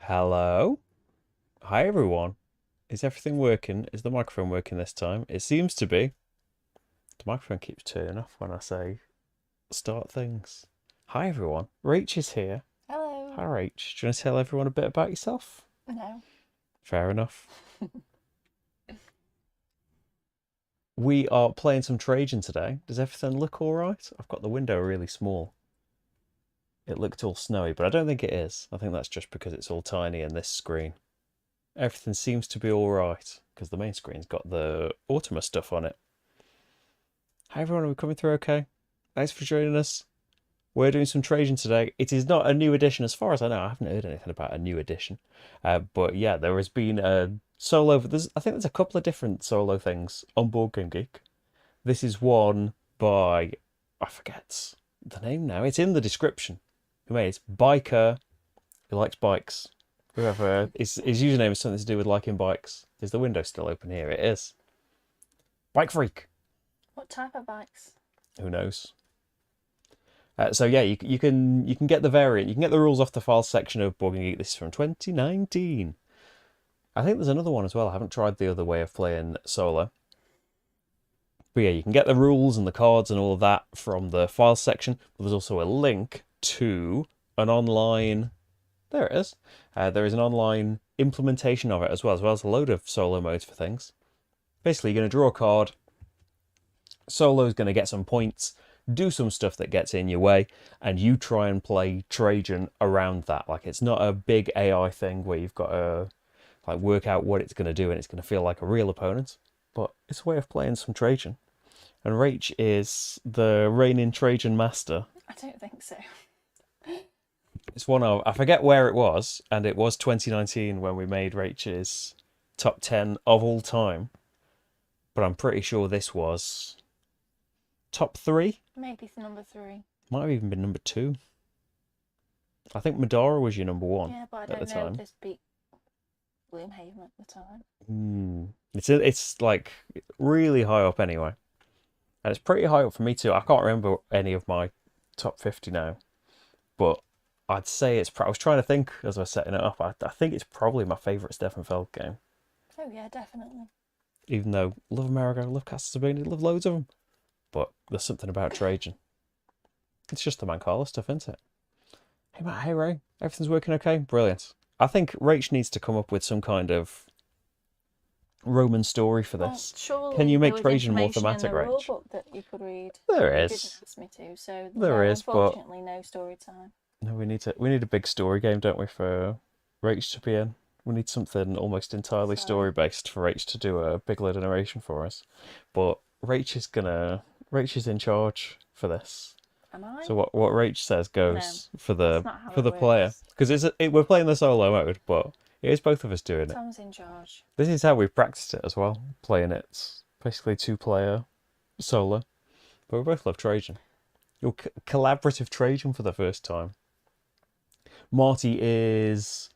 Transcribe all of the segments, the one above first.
Hello. Hi, everyone. Is everything working? Is the microphone working this time? It seems to be. The microphone keeps turning off when I say start things. Hi, everyone. Rach is here. Hi, Hello. Rach. Do you want to tell everyone a bit about yourself? No. Fair enough. We are playing some Trajan today. Does everything look all right? I've got the window really small. It looked all snowy, but I don't think it is. I think that's just because it's all tiny in this screen. Everything seems to be all right because the main screen's got the Ultima stuff on it. Hi everyone, are we coming through okay? Thanks for joining us. We're doing some Trajan today. It is not a new edition as far as I know. I haven't heard anything about a new edition. But yeah, there has been a solo. I think there's a couple of different solo things on Board Game Geek. This is one by, I forget the name now. It's in the description. Who made it? Biker who likes bikes. Whoever his username is something to do with liking bikes. Is the window still open here? It is. Bike Freak. What type of bikes? Who knows? So yeah, you can get the variant. You can get the rules off the files section of Board Game Geek. This is from 2019. I think there's another one as well. I haven't tried the other way of playing solo. But yeah, you can get the rules and the cards and all of that from the files section. But there's also a link to an online. There it is. There is an online implementation of it as well as a load of solo modes for things. Basically, you're going to draw a card. Solo's going to get some points, do some stuff that gets in your way, and you try and play Trajan around that. Like, it's not a big AI thing where you've got to like work out what it's going to do and it's going to feel like a real opponent, but it's a way of playing some Trajan. And Rach is the reigning Trajan master. I don't think so. It's one of, I forget where it was, and it was 2019 when we made Rach's top 10 of all time, but I'm pretty sure this was top 3. Maybe it's number 3. Might have even been number 2. I think Madara was your number 1 Yeah, but I at the don't know if time. this beat Gloomhaven at the time. It's like really high up anyway, and it's pretty high up for me too. I can't remember any of my top 50 now, but I'd say it's. I was trying to think as I was setting it up. I think it's probably my favourite Stefan Feld game. Oh yeah, definitely. Even though love America, love Castle Sabine, love loads of them, but there's something about Trajan. It's just the Mancala stuff, isn't it? Hey Matt, hey Ray, everything's working okay? Brilliant. I think Rach needs to come up with some kind of Roman story for Well, this. Can surely you there make was Trajan more information in thematic, the rule Rach? book that you could read. There You didn't is. ask me to, so There no, is, but unfortunately, no story time. no, we need a big story game, don't we, for Rach to be in? We need something almost entirely Sorry. story based for Rach to do a big load of narration for us. But Rach is in charge for this. Am I? So what Rach says No, goes for that's the not how for it the player works. because we're playing the solo mode, but it is both of us doing it. Tom's in charge. This is how we've practiced it as well, playing it basically 2-player solo. But we both love Trajan. Your collaborative Trajan for the first time. Marty he's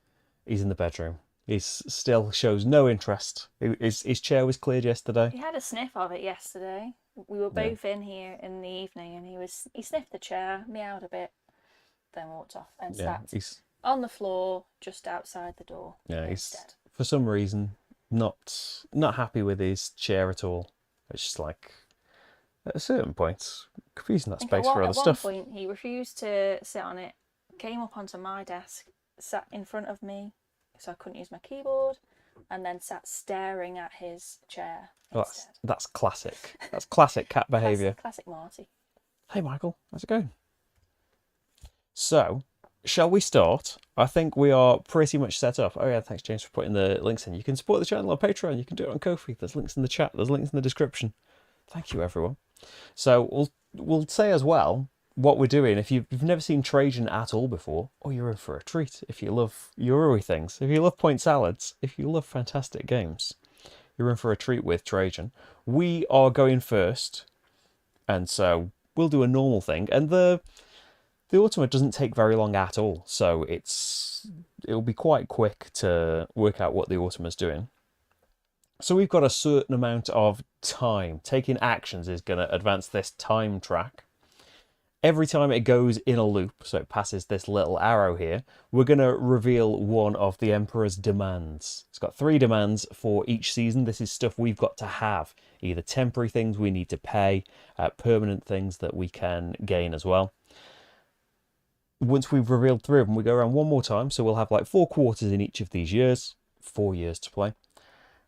in the bedroom. He's still shows no interest. His chair was cleared yesterday. He had a sniff of it yesterday. We were Yeah, both in here in the evening, and he sniffed the chair, meowed a bit, then walked off and yeah. sat on the floor just outside the door He's instead. for some reason not happy with his chair at all. It's just like at a certain point, could be using I that think at space for other one stuff. point he refused to sit on it, came up onto my desk, sat in front of me so I couldn't use my keyboard, and then sat staring at his chair Well, instead. that's classic. That's classic cat behaviour. Classic Marty. Hey, Michael, how's it going? So, shall we start? I think we are pretty much set up. Oh yeah, thanks James for putting the links in. You can support the channel on Patreon. You can do it on Ko-fi. There's links in the chat. There's links in the description. Thank you, everyone. So we'll say as well what we're doing. If you've never seen Trajan at all before, oh, you're in for a treat. If you love Yuri things, if you love point salads, if you love fantastic games, you're in for a treat with Trajan. We are going first, and so we'll do a normal thing. And the Ultima doesn't take very long at all, so it'll be quite quick to work out what the Ultima's doing. So we've got a certain amount of time. Taking actions is going to advance this time track. Every time it goes in a loop, so it passes this little arrow here, we're going to reveal one of the Emperor's demands. It's got 3 demands for each season. This is stuff we've got to have, either temporary things we need to pay, permanent things that we can gain as well. Once we've revealed 3 of them, we go around one more time, so we'll have like 4 quarters in each of these years, 4 years to play.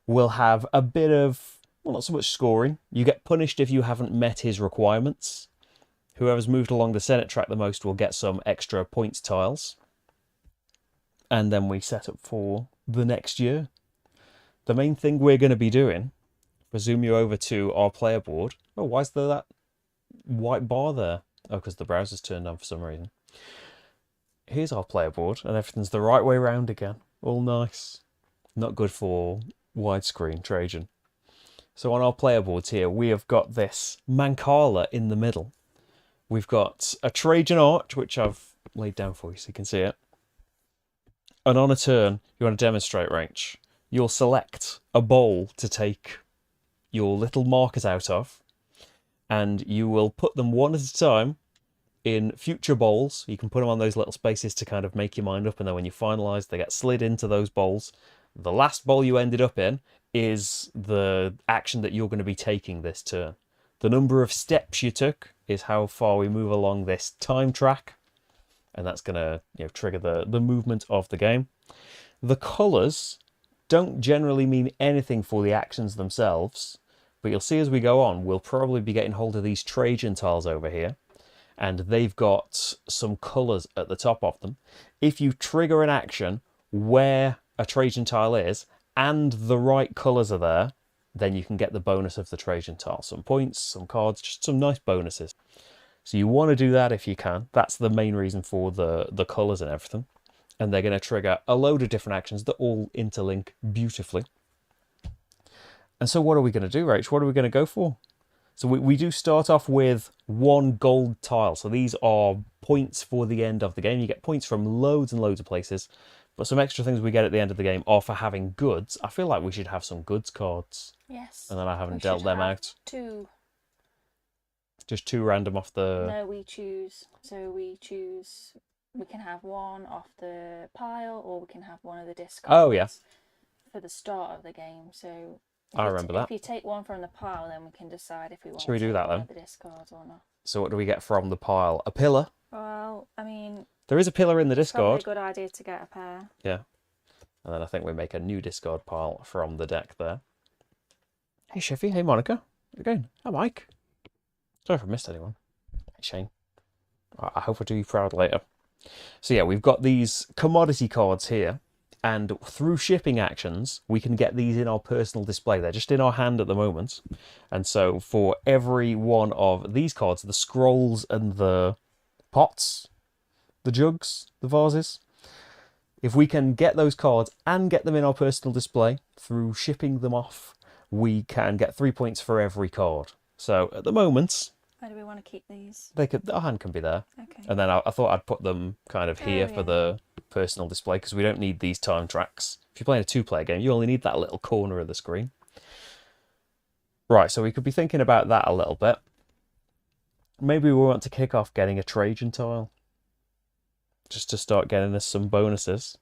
We'll have a bit of, well, not so much scoring. You get punished if you haven't met his requirements. Whoever's moved along the Senate track the most will get some extra points tiles. And then we set up for the next year. The main thing we're going to be doing, if I zoom you over to our player board. Oh, why is there that white bar there? Oh, because the browser's turned on for some reason. Here's our player board, and everything's the right way around again. All nice. Not good for widescreen Trajan. So on our player boards here, we have got this Mancala in the middle. We've got a Trajan arch, which I've laid down for you so you can see it. And on a turn, you want to demonstrate range. You'll select a bowl to take your little markers out of, and you will put them one at a time in future bowls. You can put them on those little spaces to kind of make your mind up, and then when you finalise, they get slid into those bowls. The last bowl you ended up in is the action that you're going to be taking this turn. The number of steps you took is how far we move along this time track, and that's going to trigger the movement of the game. The colours don't generally mean anything for the actions themselves, but you'll see as we go on, we'll probably be getting hold of these Trajan tiles over here, and they've got some colours at the top of them. If you trigger an action where a Trajan tile is, and the right colours are there, then you can get the bonus of the Trajan tile. Some points, some cards, just some nice bonuses. So you want to do that if you can. That's the main reason for the colours and everything. And they're going to trigger a load of different actions that all interlink beautifully. And so what are we going to do, Rach? What are we going to go for? So we do start off with 1 gold tile. So these are points for the end of the game. You get points from loads and loads of places. But some extra things we get at the end of the game are for having goods. I feel like we should have some goods cards. Yes. And then I haven't dealt them out. 2. Just 2 random off the... No, we choose. So we choose... We can have 1 off the pile, or we can have 1 of the discards. Oh, yeah. For the start of the game. So... I remember that. If you take 1 from the pile, then we can decide if we want Should we do that then? the discards or not. So what do we get from the pile? A pillar. Well, I mean... There is a pillar in the discard. It's probably a good idea to get a pair. Yeah. And then I think we make a new discard pile from the deck there. Hey, Sheffy. Hey, Monica. Again. Hi, Mike. Sorry if I missed anyone. Hey, Shane. I hope I do you proud later. So yeah, we've got these commodity cards here. And through shipping actions, we can get these in our personal display. They're just in our hand at the moment. And so for every one of these cards, the scrolls and the pots, the jugs, the vases, if we can get those cards and get them in our personal display through shipping them off, we can get 3 points for every card. So at the moment... Where do we want to keep these? Our hand can be there. Okay. And then I thought I'd put them kind of here for the personal display, because we don't need these time tracks. If you're playing a 2-player game, you only need that little corner of the screen. Right, so we could be thinking about that a little bit. Maybe we want to kick off getting a Trajan tile, just to start getting us some bonuses.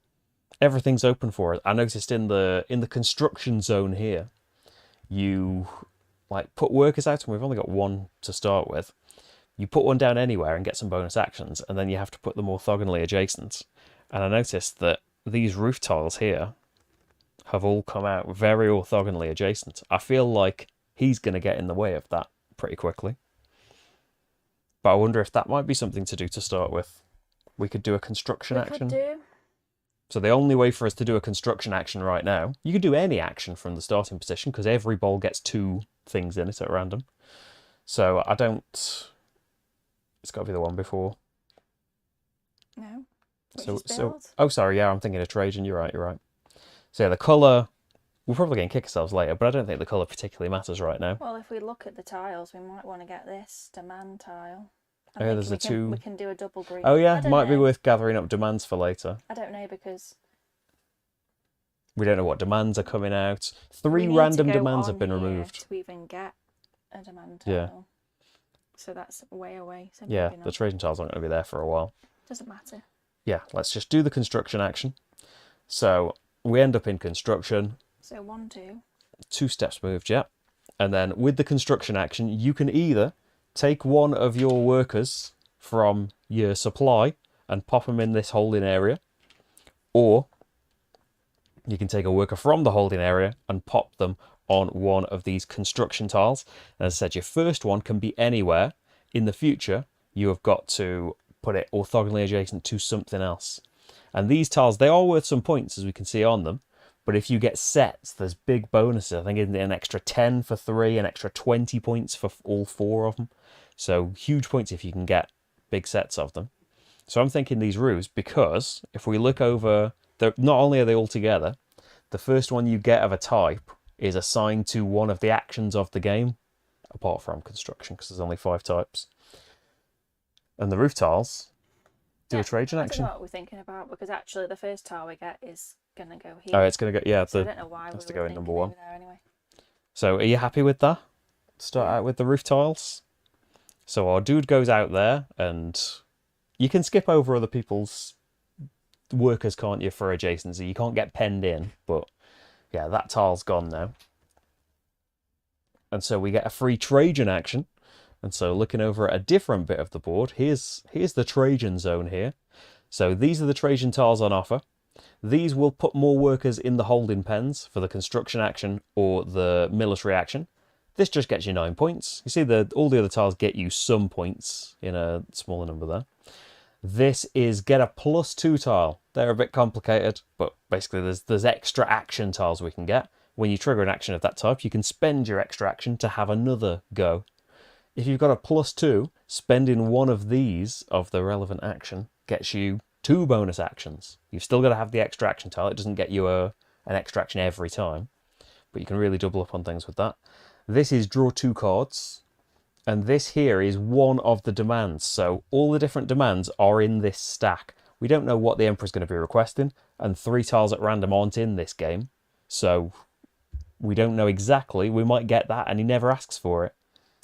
Everything's open for us. I noticed in the construction zone here, you put workers out, and we've only got 1 to start with. You put 1 down anywhere and get some bonus actions, and then you have to put them orthogonally adjacent. And I noticed that these roof tiles here have all come out very orthogonally adjacent. I feel like he's going to get in the way of that pretty quickly. But I wonder if that might be something to do to start with. We could do a construction action. Could do. So the only way for us to do a construction action right now, you could do any action from the starting position, because every bowl gets 2 things in it at random. So I don't... It's got to be the one before. No. Oh, sorry, yeah, I'm thinking of Trajan. You're right. So yeah, the colour... We're probably going to kick ourselves later, but I don't think the colour particularly matters right now. Well, if we look at the tiles, we might want to get this demand tile. There's the 2... We can do a double green. Oh yeah, might be worth gathering up demands for later. I don't know, because... We don't know what demands are coming out. 3 random demands have been removed. To even get a demand tile. Yeah. So that's way away. So Yeah, maybe the not. Trajan tiles aren't going to be there for a while. Doesn't matter. Yeah, let's just do the construction action. So we end up in construction. So 1, 2. 2 steps moved, yeah. And then with the construction action, you can either take one of your workers from your supply and pop them in this holding area, or you can take a worker from the holding area and pop them on one of these construction tiles. And as I said, your first one can be anywhere. In the future, you have got to put it orthogonally adjacent to something else. And these tiles, they are worth some points, as we can see on them. But if you get sets, there's big bonuses. I think an extra 10 for 3, an extra 20 points for all 4 of them. So huge points if you can get big sets of them. So I'm thinking these roofs, because if we look over, not only are they all together, the first one you get of a type is assigned to one of the actions of the game, apart from construction, because there's only 5 types. And the roof tiles do a Trajan I action. don't know what we're thinking about, because actually the first tile we get is going to go here. Oh, it's going to go, yeah, so I don't know why has we to were go in thinking number 1. over there anyway. So are you happy with that? Start out with the roof tiles. So our dude goes out there, and you can skip over other people's workers, can't you, for adjacency? You can't get penned in, but yeah, that tile's gone now. And so we get a free Trajan action. And so looking over at a different bit of the board, here's the Trajan zone here. So these are the Trajan tiles on offer. These will put more workers in the holding pens for the construction action or the military action. This just gets you 9 points. You see, all the other tiles get you some points in a smaller number there. This is get a +2 tile. They're a bit complicated, but basically there's extra action tiles we can get. When you trigger an action of that type, you can spend your extra action to have another go. If you've got a +2, spending one of these of the relevant action gets you 2 bonus actions. You've still got to have the extra action tile. It doesn't get you an extra action every time, but you can really double up on things with that. This is draw 2 cards, and this here is one of the demands. So all the different demands are in this stack. We don't know what the Emperor's going to be requesting, and 3 tiles at random aren't in this game. So we don't know exactly. We might get that, and he never asks for it.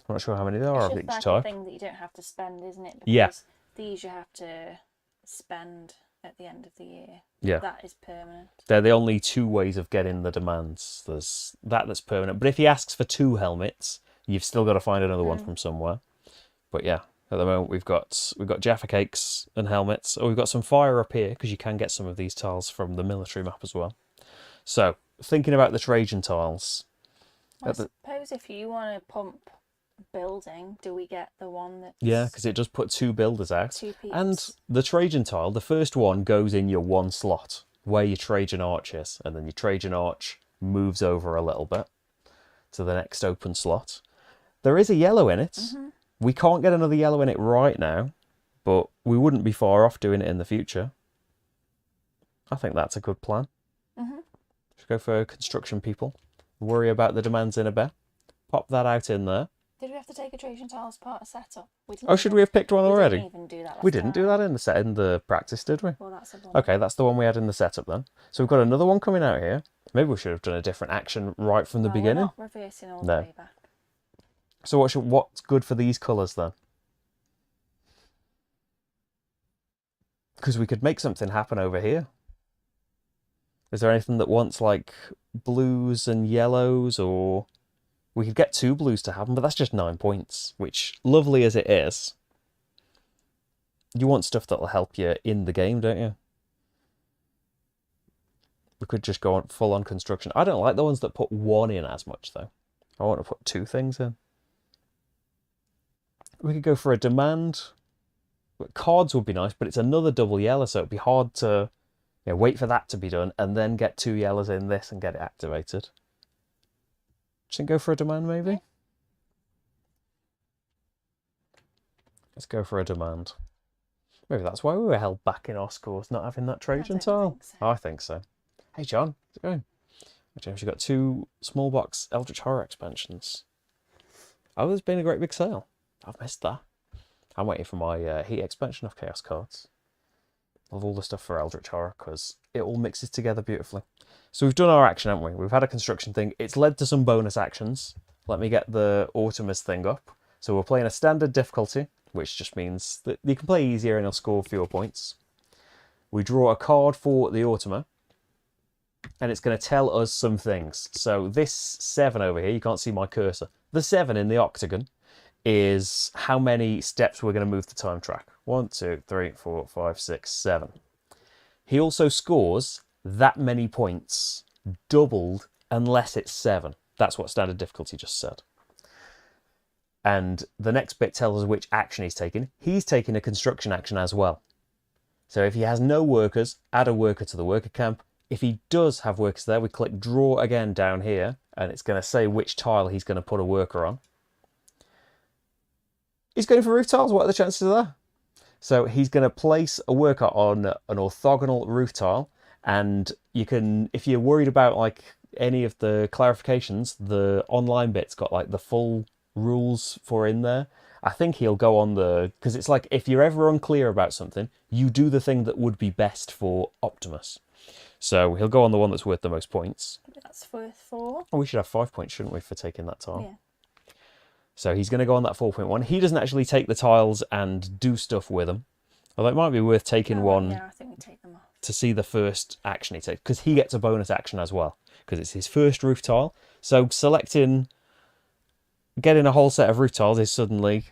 I'm not sure how many there are of each like type. a thing that you don't have to spend, isn't it? Because yeah. These you have to spend at the end of the year. Yeah. That is permanent. They're the only 2 ways of getting the demands. There's that's permanent. But if he asks for 2 helmets, you've still got to find another one from somewhere. But yeah, at the moment we've got Jaffa cakes and helmets. Or we've got some fire up here, because you can get some of these tiles from the military map as well. So, thinking about the Trajan tiles. I suppose if you want to pump building, do we get the one that? Yeah, because it does put 2 builders out. 2 peeps. And the Trajan tile, the first one goes in your 1 slot where your Trajan arch is, and then your Trajan arch moves over a little bit to the next open slot. There is a yellow in it. We can't get another yellow in it right now, but we wouldn't be far off doing it in the future. I think that's a good plan. Should go for construction people. Worry about the demands in a bit. Pop that out in there. Did we have to take a Trajan tile as part of setup? Should we have picked one already? We didn't even do that. We didn't do that in the practice, did we? Well, that's a one. Okay, that's the one we had in the setup then. So we've got another one coming out here. Maybe we should have done a different action right from the beginning. We're not reversing all the way back. So what's good for these colours then? Because we could make something happen over here. Is there anything that wants like blues and yellows, or we could get 2 blues to happen, but that's just 9 points, which, lovely as it is, you want stuff that'll help you in the game, don't you? We could just go on full on construction. I don't like the ones that put 1 in as much though. I want to put 2 things in. We could go for a demand. Cards would be nice, but it's another double yellow, so it'd be hard to wait for that to be done and then get 2 yellows in this and get it activated. Just go for a demand, maybe? Let's go for a demand. Maybe that's why we were held back in our scores, not having that Trajan tile. I think so. Hey, John, how's it going? Hey, James, you've got 2 small box Eldritch Horror expansions. Oh, there's been a great big sale. I've missed that. I'm waiting for my heat expansion of Chaos cards. Of all the stuff for Eldritch Horror, because it all mixes together beautifully. So we've done our action, haven't we? We've had a construction thing. It's led to some bonus actions. Let me get the Autumnus thing up. So we're playing a standard difficulty, which just means that you can play easier and you'll score fewer points. We draw a card for the Automa, and it's going to tell us some things. So this 7 over here, you can't see my cursor. The 7 in the octagon is how many steps we're going to move the time track. 1, 2, 3, 4, 5, 6, 7. He also scores that many points, doubled, unless it's 7. That's what standard difficulty just said. And the next bit tells us which action he's taking. He's taking a construction action as well. So if he has no workers, add a worker to the worker camp. If he does have workers there, we click draw again down here, and it's going to say which tile he's going to put a worker on. He's going for roof tiles. What are the chances of that? So he's going to place a worker on an orthogonal roof tile, and you can, if you're worried about like any of the clarifications, the online bit's got like the full rules for in there. I think he'll go on the, because it's like if you're ever unclear about something, you do the thing that would be best for Optimus. So he'll go on the one that's worth the most points. That's worth 4. Oh, we should have 5 points, shouldn't we, for taking that tile? Yeah. So he's going to go on that 4.1. He doesn't actually take the tiles and do stuff with them. Although it might be worth taking one Yeah, I think we take them off. to see the first action he takes, because he gets a bonus action as well, because it's his first roof tile. So getting a whole set of roof tiles is suddenly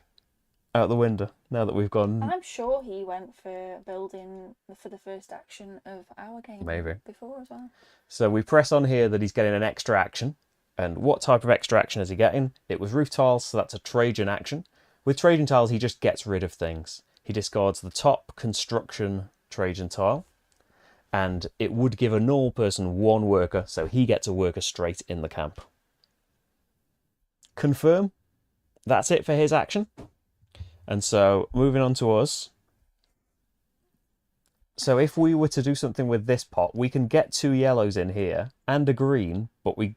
out the window now that we've gone. I'm sure he went for building for the first action of our game Maybe. before as well. So we press on here that he's getting an extra action. And what type of extra action is he getting? It was roof tiles, so that's a Trajan action. With Trajan tiles, he just gets rid of things. He discards the top construction Trajan tile, and it would give a normal person 1 worker, so he gets a worker straight in the camp. Confirm. That's it for his action. And so, moving on to us. So if we were to do something with this pot, we can get 2 yellows in here and a green, but we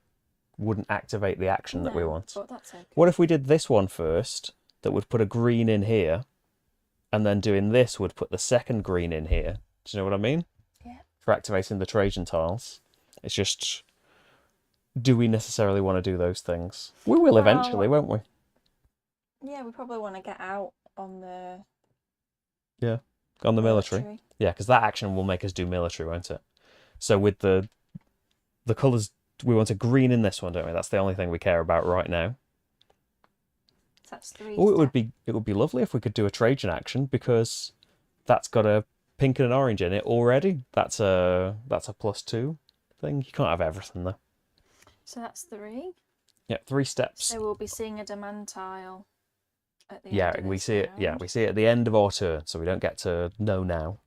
wouldn't activate the action that we want. But that's okay. What if we did this one first, that would put a green in here, and then doing this would put the second green in here? Do you know what I mean? Yeah. For activating the Trajan tiles. It's just, do we necessarily want to do those things? We will eventually, won't we? Yeah, we probably want to get out on the... Yeah, on the military. Yeah, because that action will make us do military, won't it? So with the colours, we want a green in this one, don't we? That's the only thing we care about right now. That's 3. Oh, it would be lovely if we could do a Trajan action, because that's got a pink and an orange in it already. That's a +2 thing. You can't have everything though. So that's 3. Yeah, 3 steps. So we'll be seeing a demand tile at the Yeah, end of we this see it. Yeah, round. we see it at the end of our turn, so we don't get to know now.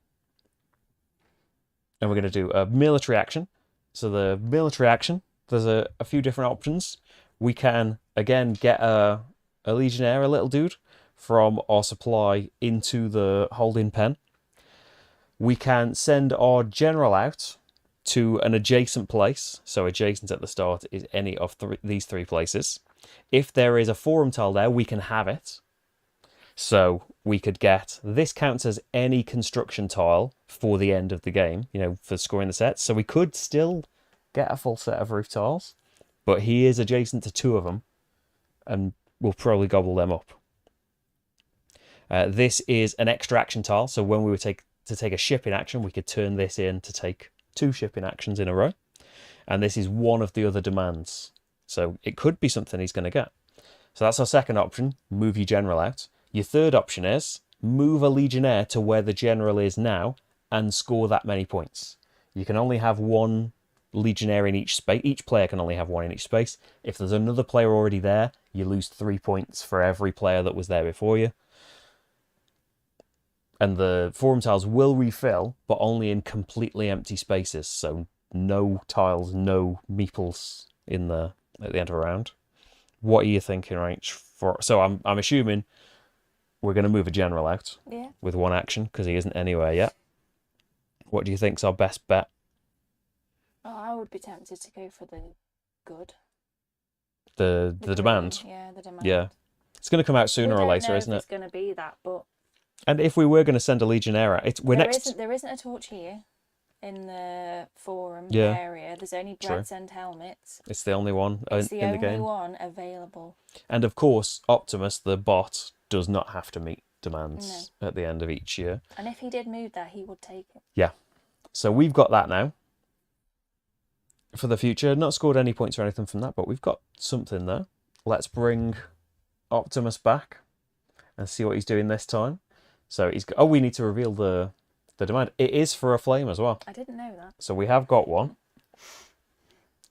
And we're going to do a military action. So the military action, there's a few different options. We can again get a legionnaire, a little dude, from our supply into the holding pen. We can send our general out to an adjacent place. So adjacent at the start is any of these 3 places. If there is a forum tile there, we can have it. So we could get, this counts as any construction tile for the end of the game, you know, for scoring the sets. So we could still get a full set of roof tiles, but he is adjacent to 2 of them, and we'll probably gobble them up. This is an extra action tile, so when we would take a shipping action, we could turn this in to take 2 shipping actions in a row. And this is one of the other demands. So it could be something he's going to get. So that's our second option, move your general out. Your third option is move a legionnaire to where the general is now and score that many points. You can only have 1 legionnaire in each space. Each player can only have 1 in each space. If there's another player already there, you lose 3 points for every player that was there before you. And the forum tiles will refill, but only in completely empty spaces. So no tiles, no meeples in there at the end of a round. What are you thinking, Rach? So I'm assuming we're going to move a general out with 1 action, because he isn't anywhere yet. What do you think's our best bet? Oh, I would be tempted to go for the good. The demand? Yeah, the demand. Yeah. It's going to come out sooner or later, isn't it? It's going to be that, but... And if we were going to send a legionnaire out, There isn't a torch here. in the forum Yeah, area. There's only true. Bread's End helmets. It's the only one It's the in the only game. one available. And of course, Optimus, the bot, does not have to meet No. demands at the end of each year. And if he did move there, he would take it. Yeah. So we've got that now. For the future, not scored any points or anything from that, but we've got something there. Let's bring Optimus back and see what he's doing this time. So he's got, oh, we need to reveal the demand. It is for a flame as well. I didn't know that. So we have got one.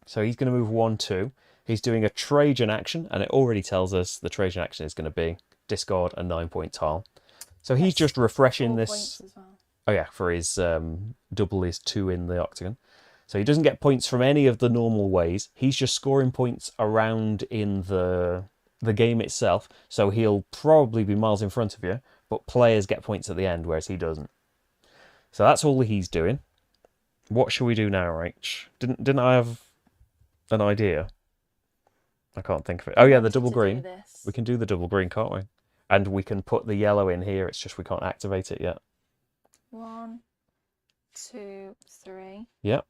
So he's going to move 1-2. He's doing a Trajan action, and it already tells us the Trajan action is going to be discard a 9-point tile. So he's just refreshing 4 this. points as well. Oh yeah, for his double his 2 in the octagon. So he doesn't get points from any of the normal ways. He's just scoring points around in the game itself. So he'll probably be miles in front of you, but players get points at the end, whereas he doesn't. So that's all he's doing. What shall we do now, Rach? Didn't I have an idea? I can't think of it. Oh yeah, the double green. We can do the double green, can't we? And we can put the yellow in here. It's just we can't activate it yet. 1, 2, 3. Yep.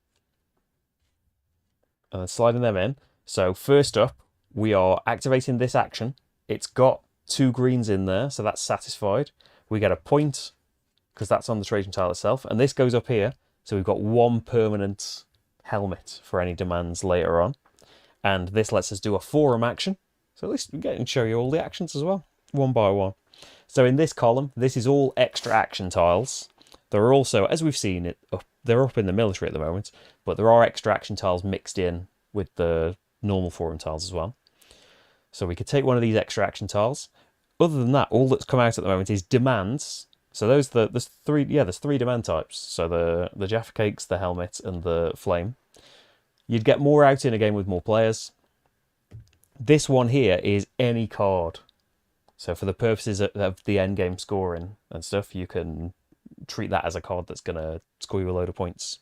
And then sliding them in. So first up, we are activating this action. It's got 2 greens in there, so that's satisfied. We get a point, because that's on the Trajan tile itself. And this goes up here, so we've got 1 permanent helmet for any demands later on. And this lets us do a forum action. So at least we can show you all the actions as well, one by one. So in this column, this is all extra action tiles. There are also, as we've seen, they're up in the military at the moment, but there are extra action tiles mixed in with the normal forum tiles as well. So we could take one of these extra action tiles. Other than that, all that's come out at the moment is demands. So there's 3 demand types. So the Jaffa Cakes, the helmet, and the flame. You'd get more out in a game with more players. This one here is any card. So for the purposes of the end game scoring and stuff, you can treat that as a card that's going to score you a load of points.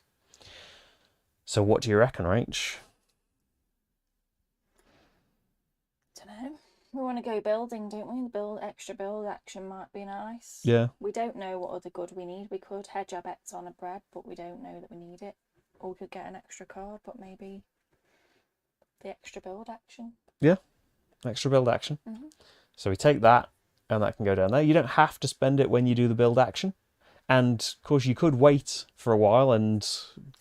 So what do you reckon, Rach? Don't know. We want to go building, don't we? The extra build action might be nice. Yeah. We don't know what other good we need. We could hedge our bets on a bread, but we don't know that we need it. Or we could get an extra card, but maybe the extra build action. Yeah, extra build action. Mm-hmm. So we take that, and that can go down there. You don't have to spend it when you do the build action. And, of course, you could wait for a while and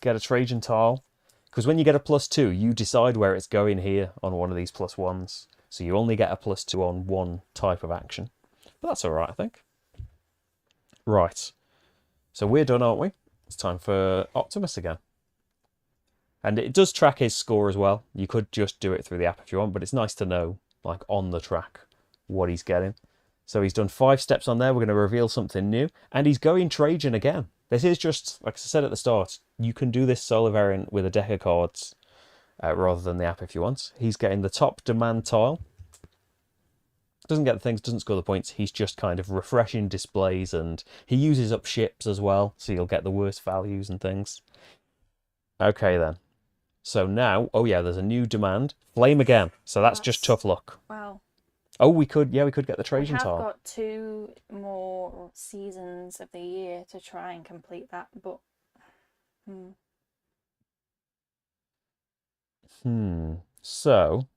get a Trajan tile. Because when you get a +2, you decide where it's going here on one of these +1s. So you only get a +2 on one type of action. But that's all right, I think. Right. So we're done, aren't we? It's time for Optimus again. And it does track his score as well. You could just do it through the app if you want, but it's nice to know, like, on the track, what he's getting. So he's done 5 steps on there. We're going to reveal something new. And he's going Trajan again. This is just, like I said at the start, you can do this solo variant with a deck of cards rather than the app if you want. He's getting the top demand tile. Doesn't get the things, doesn't score the points. He's just kind of refreshing displays, and he uses up ships as well, so you'll get the worst values and things. Okay then. So now, oh yeah, there's a new demand. Flame again. So that's just tough luck. Wow. Oh, we could get the Trajan tile. We have got 2 more seasons of the year to try and complete that, but... So,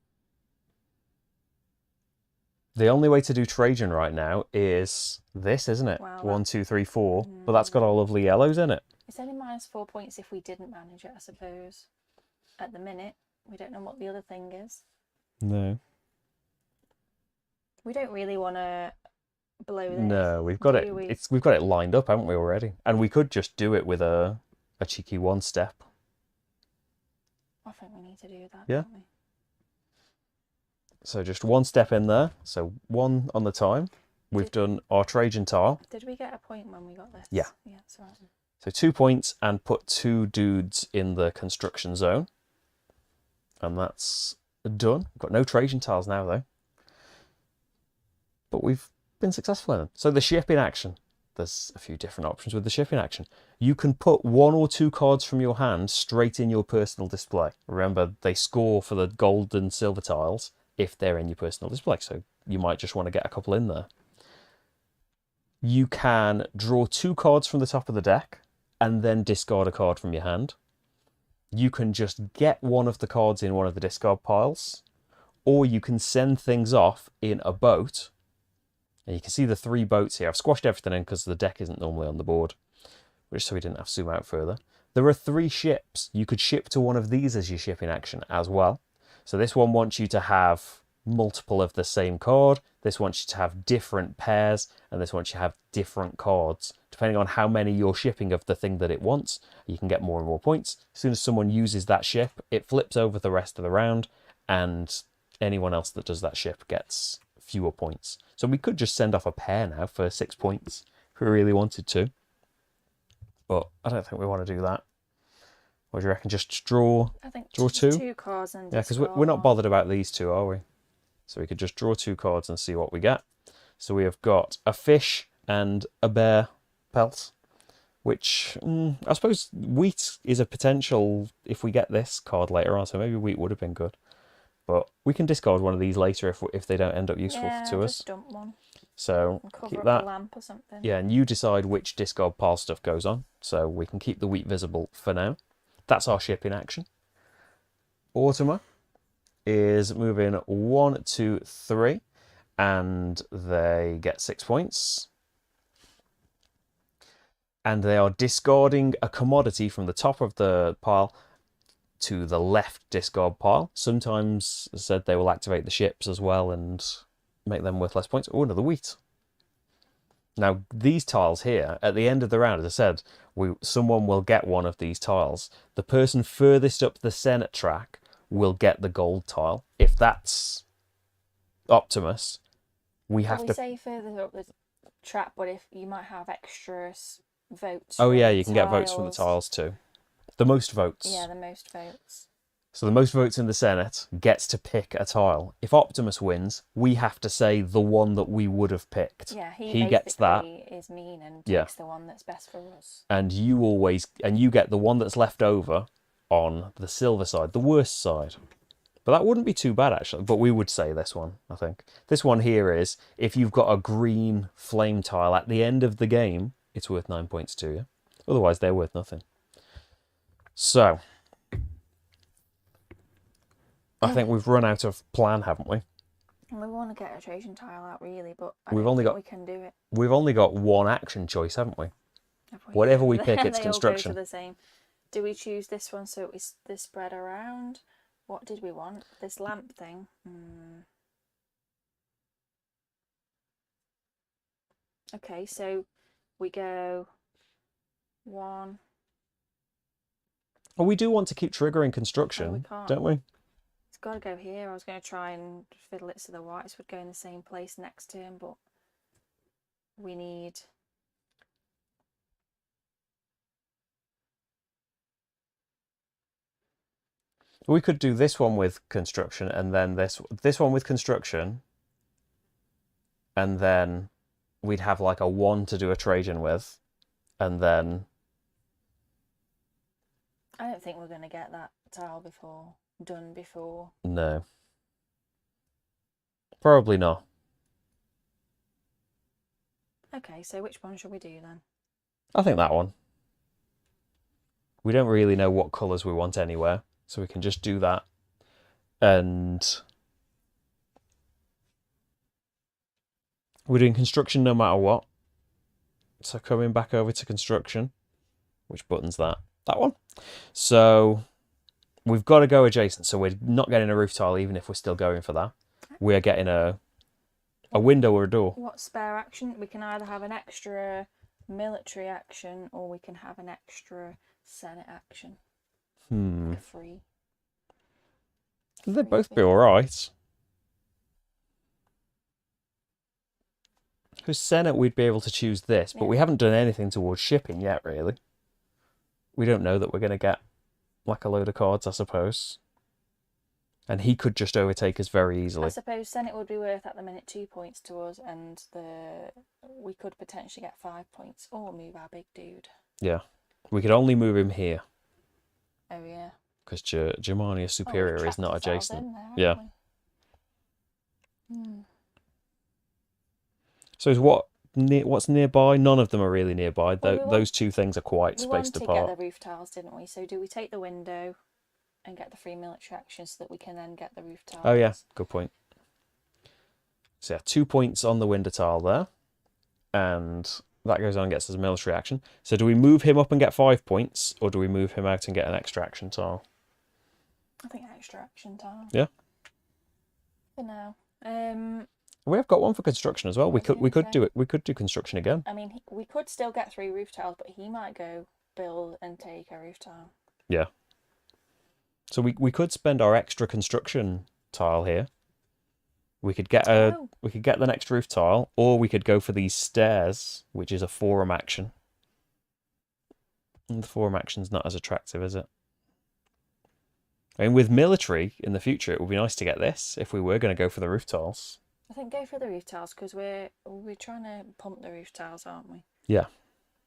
the only way to do Trajan right now is this, isn't it? Wow, 1, 2, 3, 4. But that's got all lovely yellows in it. It's only -4 points if we didn't manage it, I suppose. At the minute, we don't know what the other thing is. No. We don't really want to blow this. No, we've got it. We've got it lined up, haven't we already? And we could just do it with a cheeky 1 step. I think we need to do that. Yeah. Don't we? So just 1 step in there. So 1 on the time. We've done our Trajan tile. Did we get a point when we got this? Yeah. Yeah, that's right. So 2 points and put 2 dudes in the construction zone. And that's done. We've got no Trajan tiles now, though. But we've been successful in them. So the shipping action. There's a few different options with the shipping action. You can put 1 or 2 cards from your hand straight in your personal display. Remember, they score for the gold and silver tiles if they're in your personal display. So you might just want to get a couple in there. You can draw 2 cards from the top of the deck and then discard a card from your hand. You can just get one of the cards in one of the discard piles, or you can send things off in a boat. And you can see the 3 boats here. I've squashed everything in because the deck isn't normally on the board, which so we didn't have to zoom out further. There are 3 ships. You could ship to one of these as your shipping action as well. So this one wants you to have multiple of the same card. This wants you to have different pairs, and this wants you to have different cards. Depending on how many you're shipping of the thing that it wants, you can get more and more points. As soon as someone uses that ship, it flips over the rest of the round, and anyone else that does that ship gets fewer points. So we could just send off a pair now for 6 points if we really wanted to. But I don't think we want to do that. What do you reckon? Just draw, I think draw just 2? 2 cards and Yeah, because discard we're not one. bothered about these 2, are we? So we could just draw 2 cards and see what we get. So we have got a fish and a bear pelt, which I suppose wheat is a potential if we get this card later on. So maybe wheat would have been good. But we can discard one of these later if they don't end up useful to us. Just dump one. So And cover keep up that. a lamp or something. Yeah, and you decide which discard pile stuff goes on. So we can keep the wheat visible for now. That's our ship in action. Automa is moving 1, 2, 3, and they get 6 points. And they are discarding a commodity from the top of the pile to the left discard pile. Sometimes, as I said, they will activate the ships as well and make them worth less points. Oh, another wheat. Now, these tiles here, at the end of the round, as I said, someone will get one of these tiles. The person furthest up the Senate track will get the gold tile. If that's Optimus, we have to... say further up the track, but if you might have extra votes. Oh yeah, you can get votes from the tiles too. The most votes. Yeah, the most votes. So the most votes in the Senate gets to pick a tile. If Optimus wins, we have to say the one that we would have picked. Yeah, he gets that. Is mean and takes the one that's best for us. And you get the one that's left over on the silver side, the worst side. But that wouldn't be too bad actually. But we would say this one, I think. This one here is if you've got a green flame tile at the end of the game, it's worth 9 points to you. Otherwise, they're worth nothing. So, I think we've run out of plan, haven't we? And we want to get a Trajan tile out, really, but we can do it. We've only got one action choice, haven't we? Whatever we pick, it's construction. All go to the same. Do we choose this one so it's this spread around? What did we want? This lamp thing? Okay, so we go 1. Well, we do want to keep triggering construction, don't we? It's got to go here. I was going to try and fiddle it so the whites would go in the same place next turn, but we need... We could do this one with construction and then this one with construction, and then we'd have like a 1 to do a Trajan with, and then... I don't think we're going to get that tile done before. No. Probably not. Okay, so which one should we do then? I think that one. We don't really know what colours we want anywhere, so we can just do that. And we're doing construction no matter what. So coming back over to construction. Which button's that? That one. So we've got to go adjacent. So we're not getting a roof tile even if we're still going for that. We're getting a window or a door. What spare action? We can either have an extra military action or we can have an extra Senate action. Free. They'd both be alright. Because Senate, we'd be able to choose this, but we haven't done anything towards shipping yet, really. We don't know that we're going to get like a load of cards, I suppose. And he could just overtake us very easily. I suppose Senate would be worth at the minute 2 points to us, and we could potentially get 5 points or move our big dude. Yeah. We could only move him here. Oh, yeah. Because Germania Superior is not adjacent. So is what what's nearby? None of them are really nearby. Well, Those two things are quite we spaced wanted to get apart. the roof tiles, didn't we? So do we take the window and get the 3 military action so that we can then get the roof tiles? Oh yeah, good point. So yeah, 2 points on the window tile there, and that goes on and gets us a military action. So do we move him up and get 5 points, or do we move him out and get an extra action tile? I think extra action tile. Yeah. For now. We have got one for construction as well. We could do it. We could do construction again. I mean, we could still get 3 roof tiles, but he might go build and take a roof tile. Yeah. So we could spend our extra construction tile here. We could get the next roof tile, or we could go for these stairs, which is a forum action. And the forum action's not as attractive, is it? I mean, with military in the future, it would be nice to get this if we were going to go for the roof tiles. I think go for the roof tiles because we're trying to pump the roof tiles, aren't we? Yeah.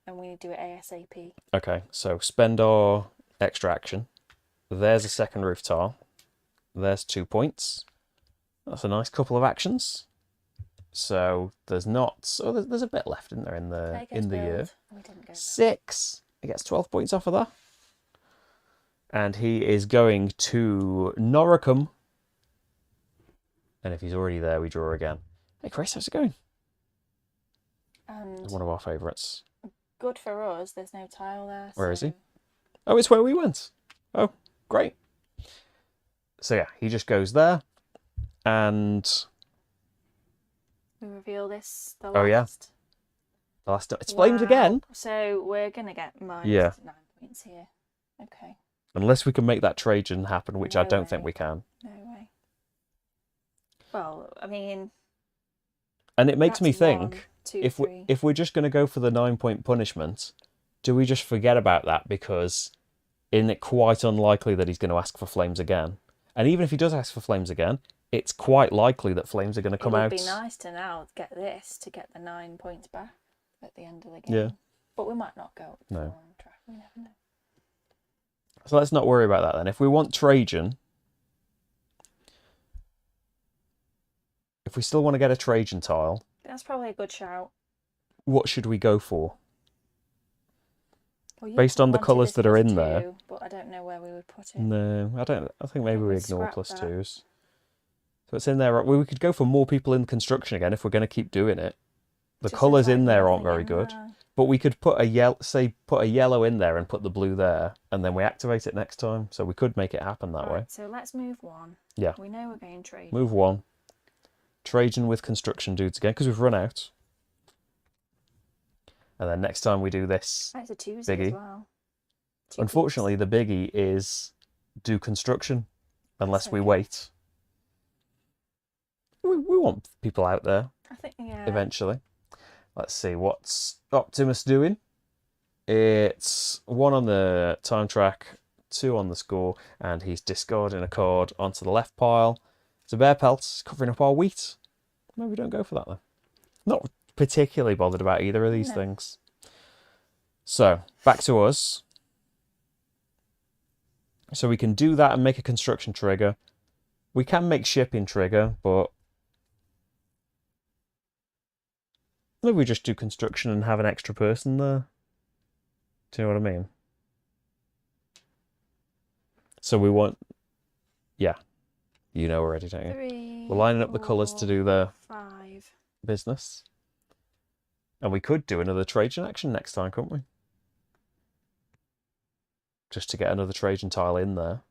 And we need to do it ASAP. Okay, so spend our extra action. There's a second roof tile. There's 2 points. That's a nice couple of actions. So there's there's a bit left, isn't there, in the year? We didn't go 6. He gets 12 points off of that. And he is going to Noricum. And if he's already there, we draw again. Hey Chris, how's it going? And It's one of our favourites. good for us, there's no tile there. Where is he? Oh, it's where we went. Oh, great. So yeah, he just goes there. And we reveal this the last. It's flames again. So we're gonna get minus 9 points here. Okay. Unless we can make that Trajan happen, which I don't way. think we can. No way. Well, I mean. And it makes me think, 1, 2, if we're just going to go for the 9-point punishment, do we just forget about that because isn't it quite unlikely that he's going to ask for flames again? And even if he does ask for flames again, it's quite likely that flames are going to come out. It would be nice to now get this to get the 9 points back at the end of the game. Yeah. But we might not go. No. We never know. So let's not worry about that then. If we want Trajan, if we still want to get a Trajan tile, that's probably a good shout. What should we go for? Well, based on the colours that are in +2, there? But I don't know where we would put it. No, I don't. I think maybe we ignore scrap that. +2s. So it's in there. We could go for more people in construction again if we're going to keep doing it. The Just colours like in there nothing aren't very in good. there. But we could put put a yellow in there and put the blue there, and then we activate it next time. So we could make it happen that way. So let's move 1. Yeah. We know we're going trade. Move 1. Trajan with construction dudes again, because we've run out. And then next time we do this, That's a 2 biggie. as well. 2 unfortunately, the biggie is do construction, unless That's we okay. wait. We want people out there I think, yeah. eventually. Let's see, what's Optimus doing? It's 1 on the time track, 2 on the score, and he's discarding a card onto the left pile. It's a bear pelt, it's covering up our wheat. Maybe we don't go for that then. Not particularly bothered about either of these things. So, back to us. So we can do that and make a construction trigger. We can make shipping trigger, but maybe we just do construction and have an extra person there. Do you know what I mean? So we want... Yeah. You know already, don't you? 3, We're lining up the colours to do the 5. business. And we could do another Trajan action next time, couldn't we? Just to get another Trajan tile in there.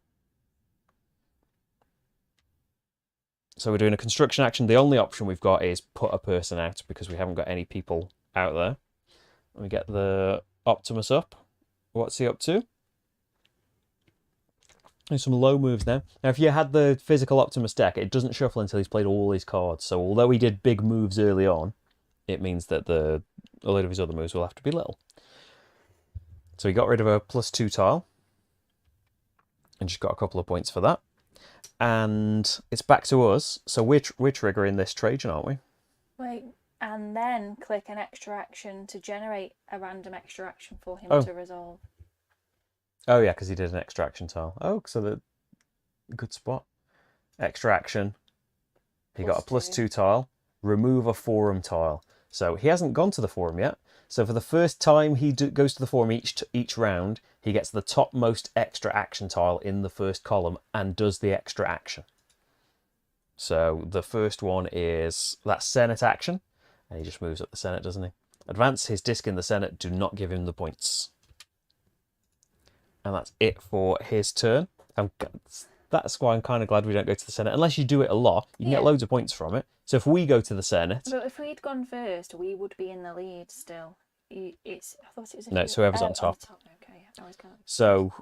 So we're doing a construction action. The only option we've got is put a person out because we haven't got any people out there. Let me get the Optimus up. What's he up to? There's some low moves now. Now, if you had the physical Optimus deck, it doesn't shuffle until he's played all his cards. So although he did big moves early on, it means that a lot of his other moves will have to be little. So he got rid of a +2 tile. And just got a couple of points for that. And it's back to us. So we're triggering this Trajan, aren't we? Wait, and then click an extra action to generate a random extra action for him to resolve. Oh, yeah, because he did an extra action tile. Oh, so good spot. Extra action. He got a +2 tile. Remove a forum tile. So he hasn't gone to the forum yet. So for the first time he goes to the forum each round, he gets the topmost extra action tile in the first column and does the extra action. So the first one is that Senate action, and he just moves up the Senate, doesn't he? Advance his disc in the Senate, do not give him the points. And that's it for his turn. That's why I'm kind of glad we don't go to the Senate. Unless you do it a lot, you can get loads of points from it. So if we go to the Senate... But if we'd gone first, we would be in the lead still. I thought it was... No, it's whoever's on top. Okay, I always can't. So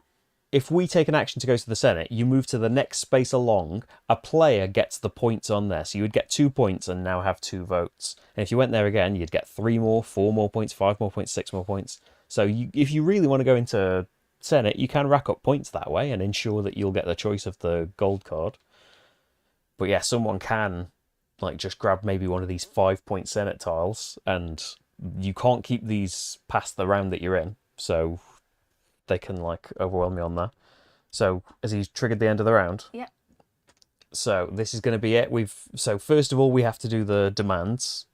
if we take an action to go to the Senate, you move to the next space along, a player gets the points on there. So you would get 2 points and now have 2 votes. And if you went there again, you'd get 3 more, 4 more points, 5 more points, 6 more points. So if you really want to go into Senate, you can rack up points that way and ensure that you'll get the choice of the gold card. But yeah, someone can like just grab maybe one of these 5-point Senate tiles, and you can't keep these past the round that you're in, so they can like overwhelm you on that. So has he triggered the end of the round? Yeah. So this is going to be it. So first of all, we have to do the demands.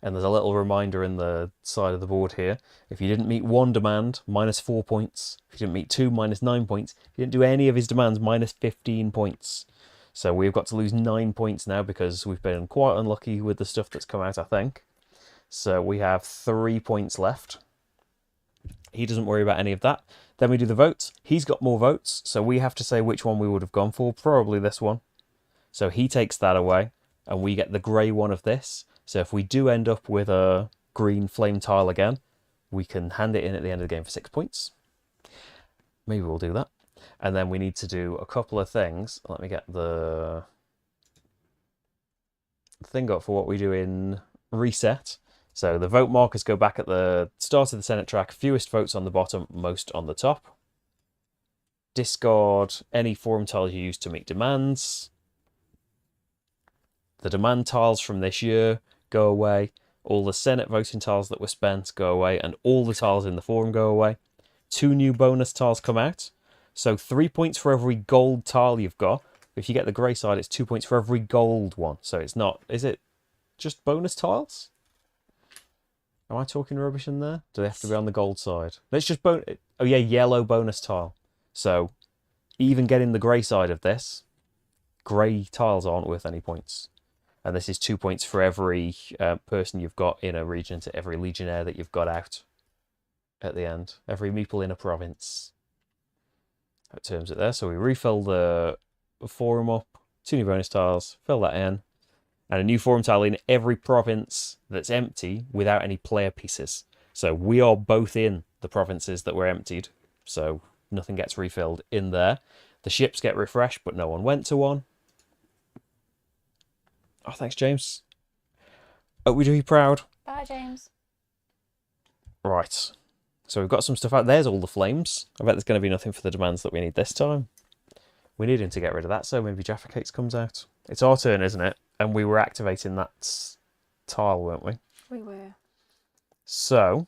And there's a little reminder in the side of the board here. If you didn't meet 1 demand, minus 4 points. If you didn't meet 2, minus 9 points. If you didn't do any of his demands, minus 15 points. So we've got to lose 9 points now because we've been quite unlucky with the stuff that's come out, I think. So we have 3 points left. He doesn't worry about any of that. Then we do the votes. He's got more votes, so we have to say which one we would have gone for. Probably this one. So he takes that away, and we get the grey one of this. So if we do end up with a green flame tile again, we can hand it in at the end of the game for 6 points. Maybe we'll do that. And then we need to do a couple of things. Let me get the thing up for what we do in reset. So the vote markers go back at the start of the Senate track. Fewest votes on the bottom, most on the top. Discard any forum tiles you use to meet demands. The demand tiles from this year go away. All the Senate voting tiles that were spent go away, and all the tiles in the forum go away. 2 new bonus tiles come out. So 3 points for every gold tile you've got. If you get the grey side, it's 2 points for every gold one. So it's not... Is it just bonus tiles? Am I talking rubbish in there? Do they have to be on the gold side? Let's just... Oh yeah, yellow bonus tile. So even getting the grey side of this, grey tiles aren't worth any points. And this is 2 points for every person you've got in a region, to every legionnaire that you've got out at the end. Every meeple in a province. That terms it there. So we refill the forum up. 2 new bonus tiles. Fill that in. And a new forum tile in every province that's empty without any player pieces. So we are both in the provinces that were emptied. So nothing gets refilled in there. The ships get refreshed, but no one went to one. Oh, thanks, James. Hope we do you proud. Bye, James. Right. So we've got some stuff out. There's all the flames. I bet there's going to be nothing for the demands that we need this time. We need him to get rid of that, so maybe Jaffa Cakes comes out. It's our turn, isn't it? And we were activating that tile, weren't we? We were. So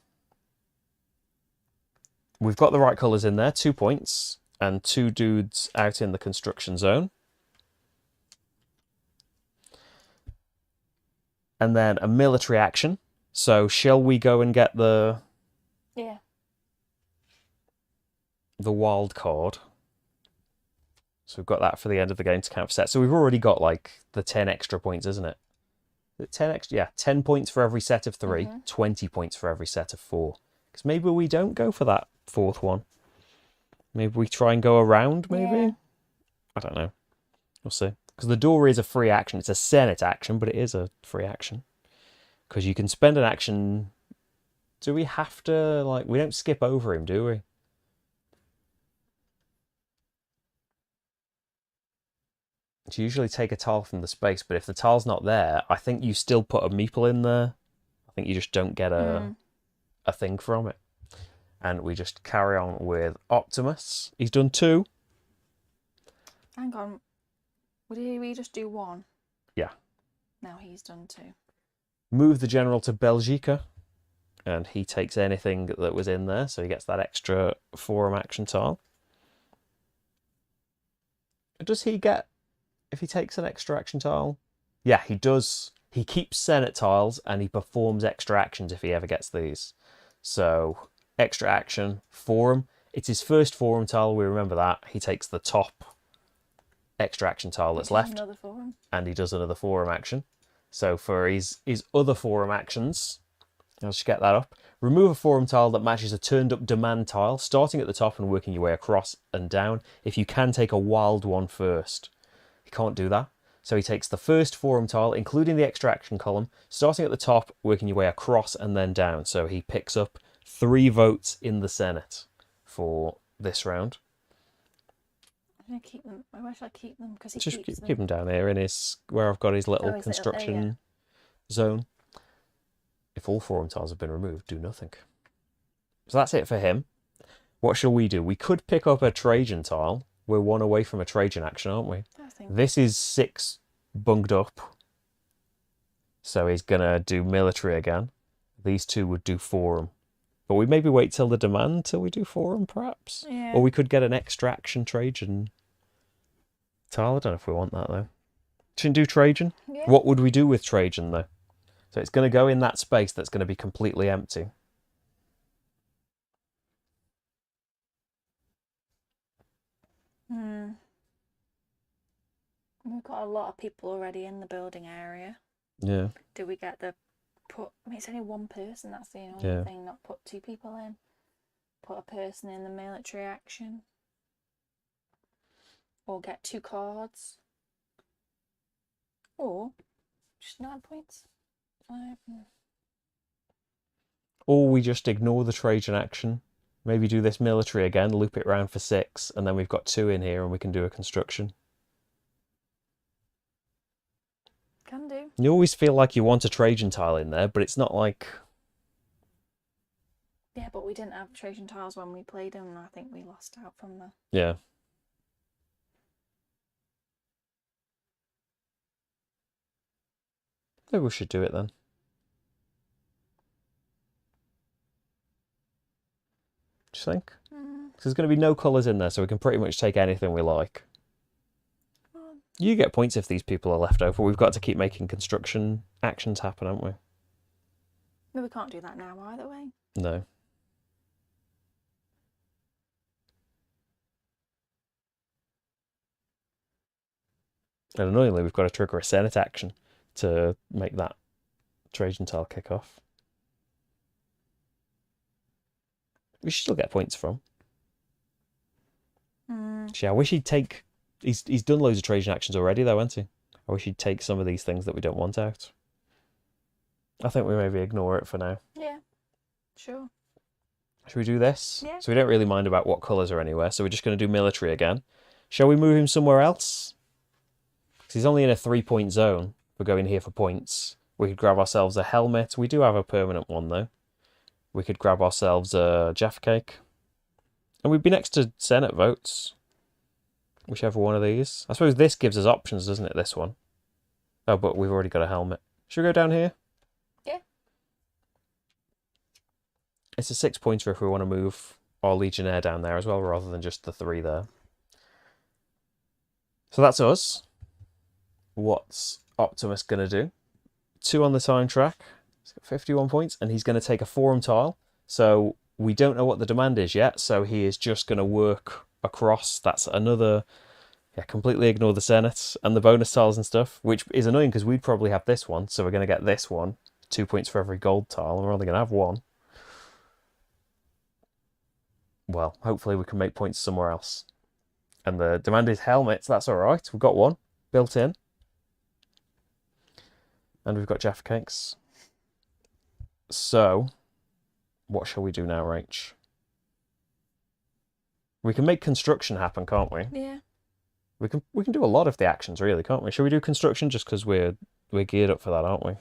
we've got the right colours in there. 2 points. And 2 dudes out in the construction zone. And then a military action. So shall we go and get the wild card? So we've got that for the end of the game to count for set. So we've already got like the 10 extra points, isn't it? 10 extra, yeah, 10 points for every set of 3, 20 points for every set of 4. Because maybe we don't go for that 4th one. Maybe we try and go around, maybe? Yeah. I don't know. We'll see. Because the door is a free action. It's a Senate action, but it is a free action. Because you can spend an action... Do we have to, like... We don't skip over him, do we? You usually take a tile from the space, but if the tile's not there, I think you still put a meeple in there. I think you just don't get a thing from it. And we just carry on with Optimus. He's done 2. Hang on. Did we just do 1? Yeah. Now he's done 2. Move the general to Belgica. And he takes anything that was in there, so he gets that extra forum action tile. Does he get... If he takes an extra action tile? Yeah, he does. he keeps Senate tiles and he performs extra actions if he ever gets these. So, extra action, forum. It's his first forum tile, we remember that. He takes the top extra action tile that's left. Another forum. And he does another forum action. So for his other forum actions, I'll just get that up. Remove a forum tile that matches a turned up demand tile, starting at the top and working your way across and down. If you can, take a wild one first. He can't do that. So he takes the first forum tile, including the extra action column, starting at the top, working your way across and then down. So he picks up 3 votes in the Senate for this round. I'm going to keep them. Where should I keep them? Because he Just keeps keep them down here in his, where I've got his little his construction zone. If all forum tiles have been removed, do nothing. So that's it for him. What shall we do? We could pick up a Trajan tile. We're 1 away from a Trajan action, aren't we? I think. This is 6 bunged up. So he's going to do military again. These 2 would do forum. But we maybe wait till the demand till we do forum, perhaps? Yeah. Or we could get an extraction Trajan tile. I don't know if we want that, though. Should we do Trajan? Yeah. What would we do with Trajan, though? So it's going to go in that space that's going to be completely empty. We've got a lot of people already in the building area. Yeah. Do we get the put? I mean, it's only 1 person. That's the only thing. Not put 2 people in. Put a person in the military action. Or get 2 cards. Or just 9 points. Or we just ignore the Trajan action. Maybe do this military again, loop it round for 6, and then we've got 2 in here and we can do a construction. Can do. You always feel like you want a Trajan tile in there, but it's not like... Yeah, but we didn't have Trajan tiles when we played them, and I think we lost out from the... Yeah. Maybe we should do it then. Do you think? Because there's going to be no colours in there, so we can pretty much take anything we like. You get points if these people are left over. We've got to keep making construction actions happen, haven't we? No, we can't do that now either way. No. And annoyingly, we've got to trigger a Senate action to make that Trajan tile kick off. We should still get points from. Actually, I wish he'd take... He's done loads of Trajan actions already, though, hasn't he? I wish he'd take some of these things that we don't want out. I think we maybe ignore it for now. Yeah, sure. Should we do this? Yeah. So we don't really mind about what colours are anywhere, so we're just going to do military again. Shall we move him somewhere else? Because he's only in a 3-point zone. We're going here for points. We could grab ourselves a helmet. We do have a permanent one, though. We could grab ourselves a Jaffa cake. And we'd be next to Senate votes. Whichever one of these. I suppose this gives us options, doesn't it, this one? Oh, but we've already got a helmet. Should we go down here? Yeah. It's a 6-pointer if we want to move our Legionnaire down there as well, rather than just the 3 there. So that's us. What's Optimus going to do? 2 on the time track. He's got 51 points, and he's going to take a forum tile. So we don't know what the demand is yet, so he is just going to work across. That's another... Yeah, completely ignore the Senate and the bonus tiles and stuff, which is annoying because we'd probably have this one, so we're going to get this one. 2 points for every gold tile, and we're only going to have 1. Well, hopefully we can make points somewhere else. And the demand is helmets, that's alright. We've got 1 built in. And we've got Jaffa cakes. So, what shall we do now, Rach? We can make construction happen, can't we? Yeah. We can do a lot of the actions, really, can't we? Shall we do construction just because we're geared up for that, aren't we?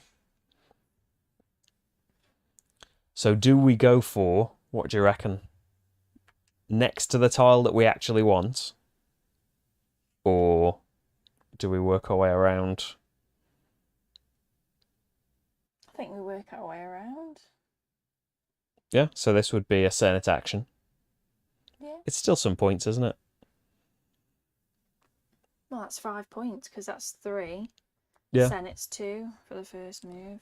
So do we go for, what do you reckon, next to the tile that we actually want? Or do we work our way around? I think we work our way around. Yeah, so this would be a Senate action. Yeah. It's still some points, isn't it? Well, that's 5 points because that's 3. Yeah. Senate's 2 for the first move.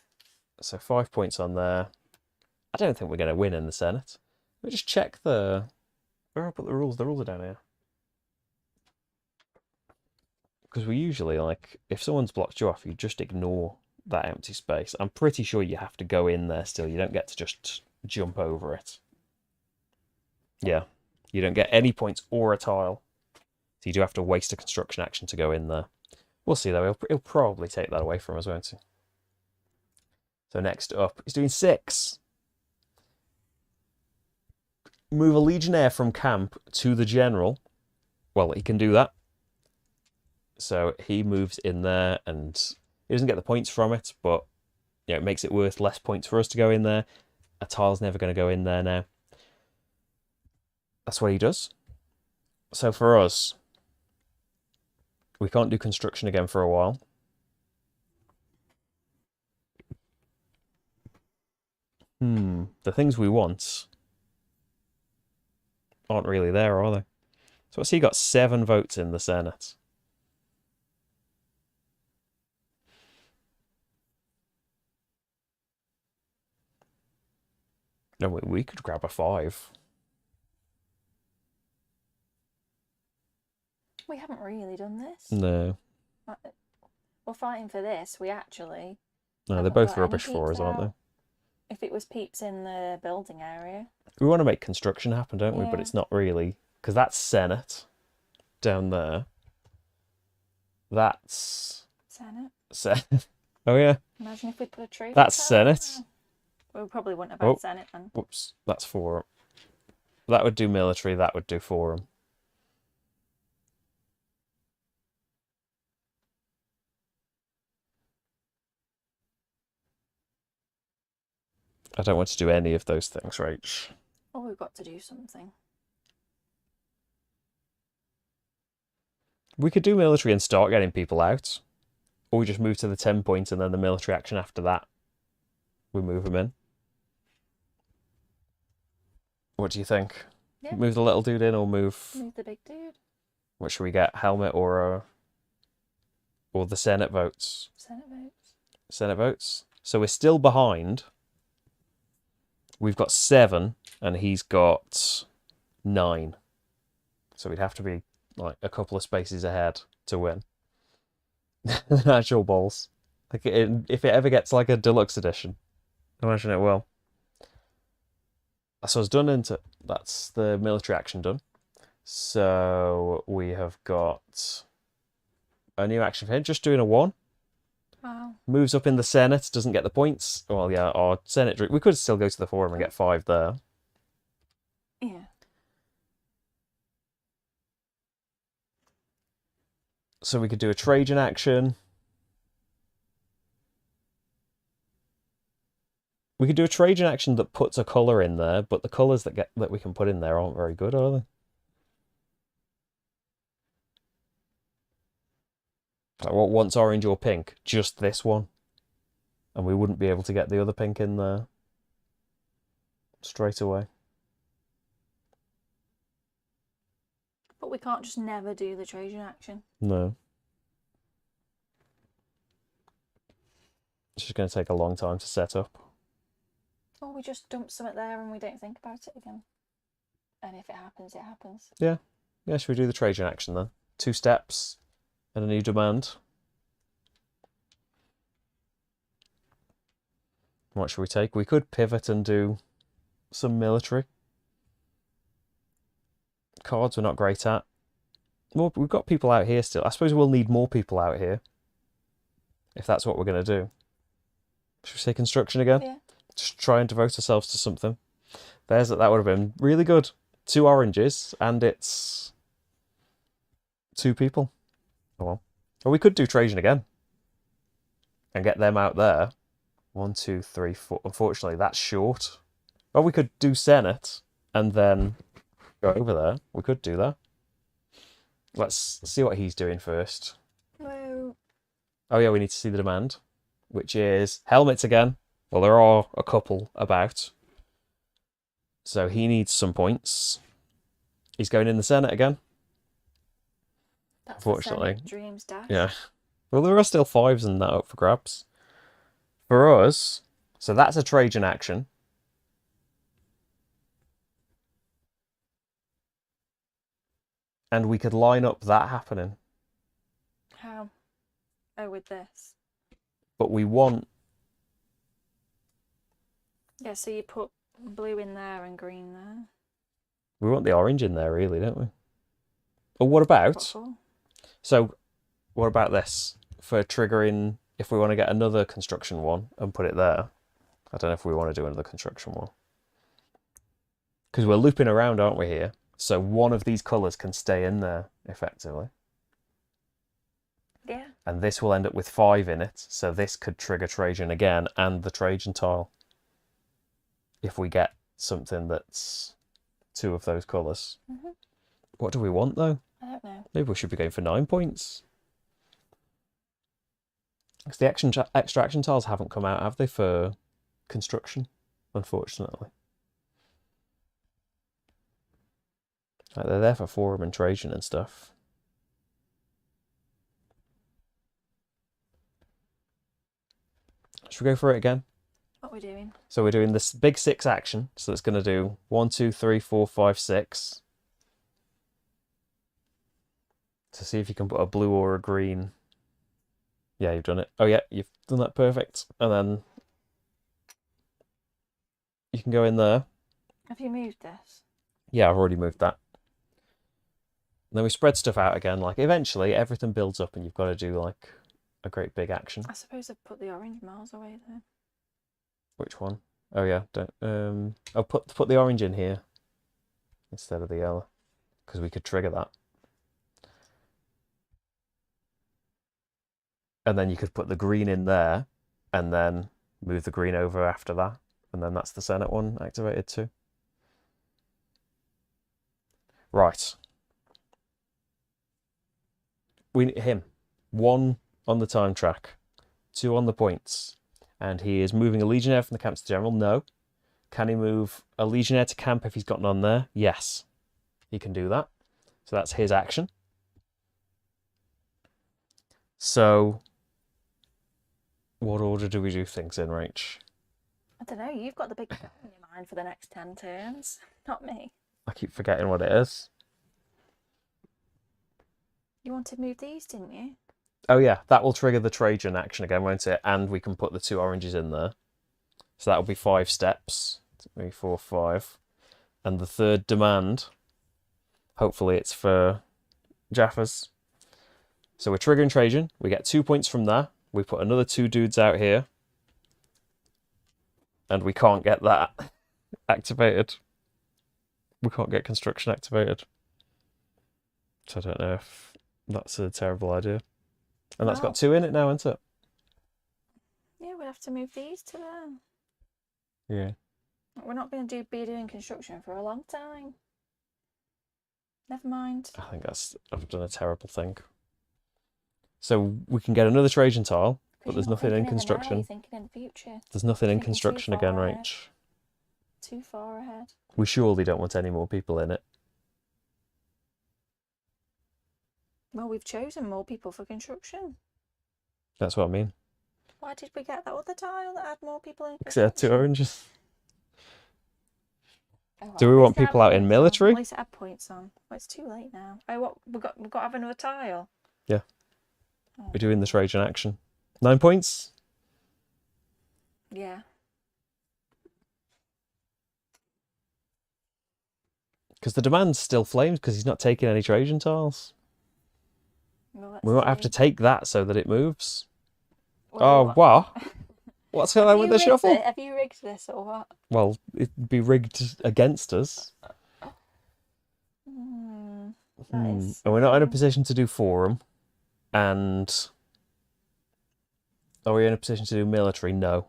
So 5 points on there. I don't think we're going to win in the Senate. Let me just check the... Where I put the rules? The rules are down here. Because we usually, like, if someone's blocked you off, you just ignore that empty space. I'm pretty sure you have to go in there still. You don't get to just jump over it. Yeah. You don't get any points or a tile. So you do have to waste a construction action to go in there. We'll see, though. He'll probably take that away from us, won't he? So next up, he's doing 6. Move a legionnaire from camp to the general. Well, he can do that. So he moves in there, and he doesn't get the points from it, but it makes it worth less points for us to go in there. A tile's never going to go in there now. That's what he does. So for us, we can't do construction again for a while. The things we want aren't really there, are they? So what's he got? 7 votes in the Senate. No, we could grab a 5. We haven't really done this. No. We're fighting for this. We actually... No, they're haven't both got any rubbish for peeps us, aren't they? out. If it was peeps in the building area. We want to make construction happen, don't we? But Yeah. it's not really... Because that's Senate down there. That's... Senate. Oh, yeah. Imagine if we put a tree. That's Senate. We probably wouldn't have had Senate then. Whoops. That's forum. That would do military. That would do forum. I don't want to do any of those things, Rach. Oh, we've got to do something. We could do military and start getting people out. Or we just move to the 10 points and then the military action after that. We move them in. What do you think? Yeah. Move the little dude in or move... Move the big dude. What should we get? Helmet or the Senate votes? Senate votes. Senate votes. So we're still behind. We've got 7 and he's got 9. So we'd have to be like a couple of spaces ahead to win. Actual balls. Like if it ever gets like a deluxe edition, I imagine it will. So it's done into... That's the military action done. So we have got a new action for him, just doing a 1. Wow. Moves up in the Senate, doesn't get the points. Well, yeah, our Senate... We could still go to the forum and get 5 there. Yeah. So we could do a Trajan action. We could do a Trajan action that puts a colour in there, but the colours that we can put in there aren't very good, are they? Like what wants orange or pink? Just this one. And we wouldn't be able to get the other pink in there straight away. But we can't just never do the Trajan action. No. It's just going to take a long time to set up. Or we just dump something there and we don't think about it again. And if it happens, it happens. Yeah. Yeah, should we do the Trajan action then? 2 steps and a new demand. What should we take? We could pivot and do some military. Cards we're not great at. Well, we've got people out here still. I suppose we'll need more people out here. If that's what we're going to do. Should we say construction again? Yeah. Just try and devote ourselves to something. That would have been really good. 2 oranges, and it's 2 people. Oh well. Or we could do Trajan again. And get them out there. 1, 2, 3, 4. Unfortunately, that's short. Or we could do Senate, and then go over there. We could do that. Let's see what he's doing first. Whoa. Oh yeah, we need to see the demand. Which is helmets again. Well, there are a couple about. So he needs some points. He's going in the Senate again. That's Unfortunately. the Senate Dreams dash. Yeah. Well, there are still 5s and that up for grabs. For us, so that's a Trajan action. And we could line up that happening. How? Oh, with this. But we want... Yeah, so you put blue in there and green there. We want the orange in there, really, don't we? Or what about... What for? So, what about this? For triggering, if we want to get another construction one and put it there. I don't know if we want to do another construction one. Because we're looping around, aren't we, here? So one of these colours can stay in there, effectively. Yeah. And this will end up with 5 in it. So this could trigger Trajan again and the Trajan tile. If we get something that's 2 of those colours. Mm-hmm. What do we want, though? I don't know. Maybe we should be going for 9 points. Because the extraction tiles haven't come out, have they, for construction, unfortunately. Like, they're there for Forum and Trajan and stuff. Should we go for it again? What are we doing? So we're doing this big 6 action. So it's going to do 1, 2, 3, 4, 5, 6. To see if you can put a blue or a green. Yeah, you've done it. Oh yeah, you've done that perfect. And then you can go in there. Have you moved this? Yeah, I've already moved that. And then we spread stuff out again. Like, eventually everything builds up and you've got to do like a great big action. I suppose I've put the orange miles away though. Which one? Oh yeah, don't. I'll put the orange in here instead of the yellow because we could trigger that. And then you could put the green in there and then move the green over after that. And then that's the Senate one activated too. Right. We need him. 1 on the time track. 2 on the points. And he is moving a Legionnaire from the camp to the General. No. Can he move a Legionnaire to camp if he's got none there? Yes. He can do that. So that's his action. So... what order do we do things in, Rach? I don't know, you've got the big plan in your mind for the next 10 turns, not me. I keep forgetting what it is. You wanted to move these, didn't you? Oh yeah, that will trigger the Trajan action again, won't it? And we can put the 2 oranges in there. So that'll be 5 steps. 3, 4, 5. And the third demand, hopefully it's for Jaffas. So we're triggering Trajan. We get 2 points from there. We put another 2 dudes out here. And we can't get that activated. We can't get construction activated. So I don't know if that's a terrible idea. And that's got 2 in it now, isn't it? Yeah, we'll have to move these to there. Yeah. We're not going to be doing construction for a long time. Never mind. I think I've done a terrible thing. So we can get another Trajan tile, but there's nothing in construction. You're thinking in the future. There's nothing in construction again, Rach. Too far ahead. We surely don't want any more people in it. Well, we've chosen more people for construction. That's what I mean. Why did we get that other tile that had more people in construction? Because it had 2 oranges. Oh, well, do we want people out in military? At least it had points on. Well, it's too late now. Oh, what? We've got to have another tile. Yeah. Oh. We're doing the Trajan action. 9 points? Yeah. Because the demand's still flames because he's not taking any Trajan tiles. Well, we might have to take that so that it moves. Well, oh, what? What's going on with the shuffle? Have you rigged this or what? Well, it'd be rigged against us. And we're not in a position to do forum. And are we in a position to do military? No.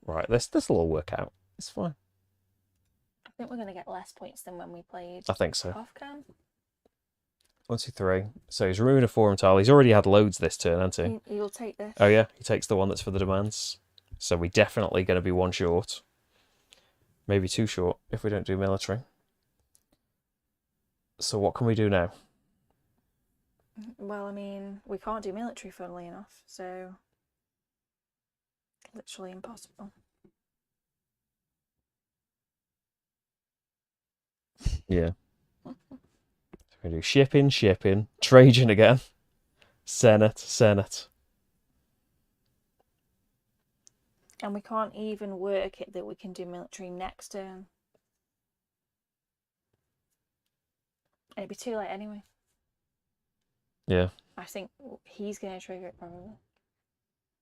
Right, this will all work out. It's fine. I think we're going to get less points than when we played. I think so. Off cam. 1, 2, 3. So he's removing a forum tile. He's already had loads this turn, hasn't he? He'll take this. Oh yeah, he takes the one that's for the demands. So we're definitely going to be 1 short. Maybe 2 short if we don't do military. So what can we do now? Well, I mean, we can't do military, funnily enough, so literally impossible. Yeah. We do shipping, Trajan again, Senate. And we can't even work it that we can do military next turn. It'd be too late anyway. Yeah. I think he's going to trigger it probably.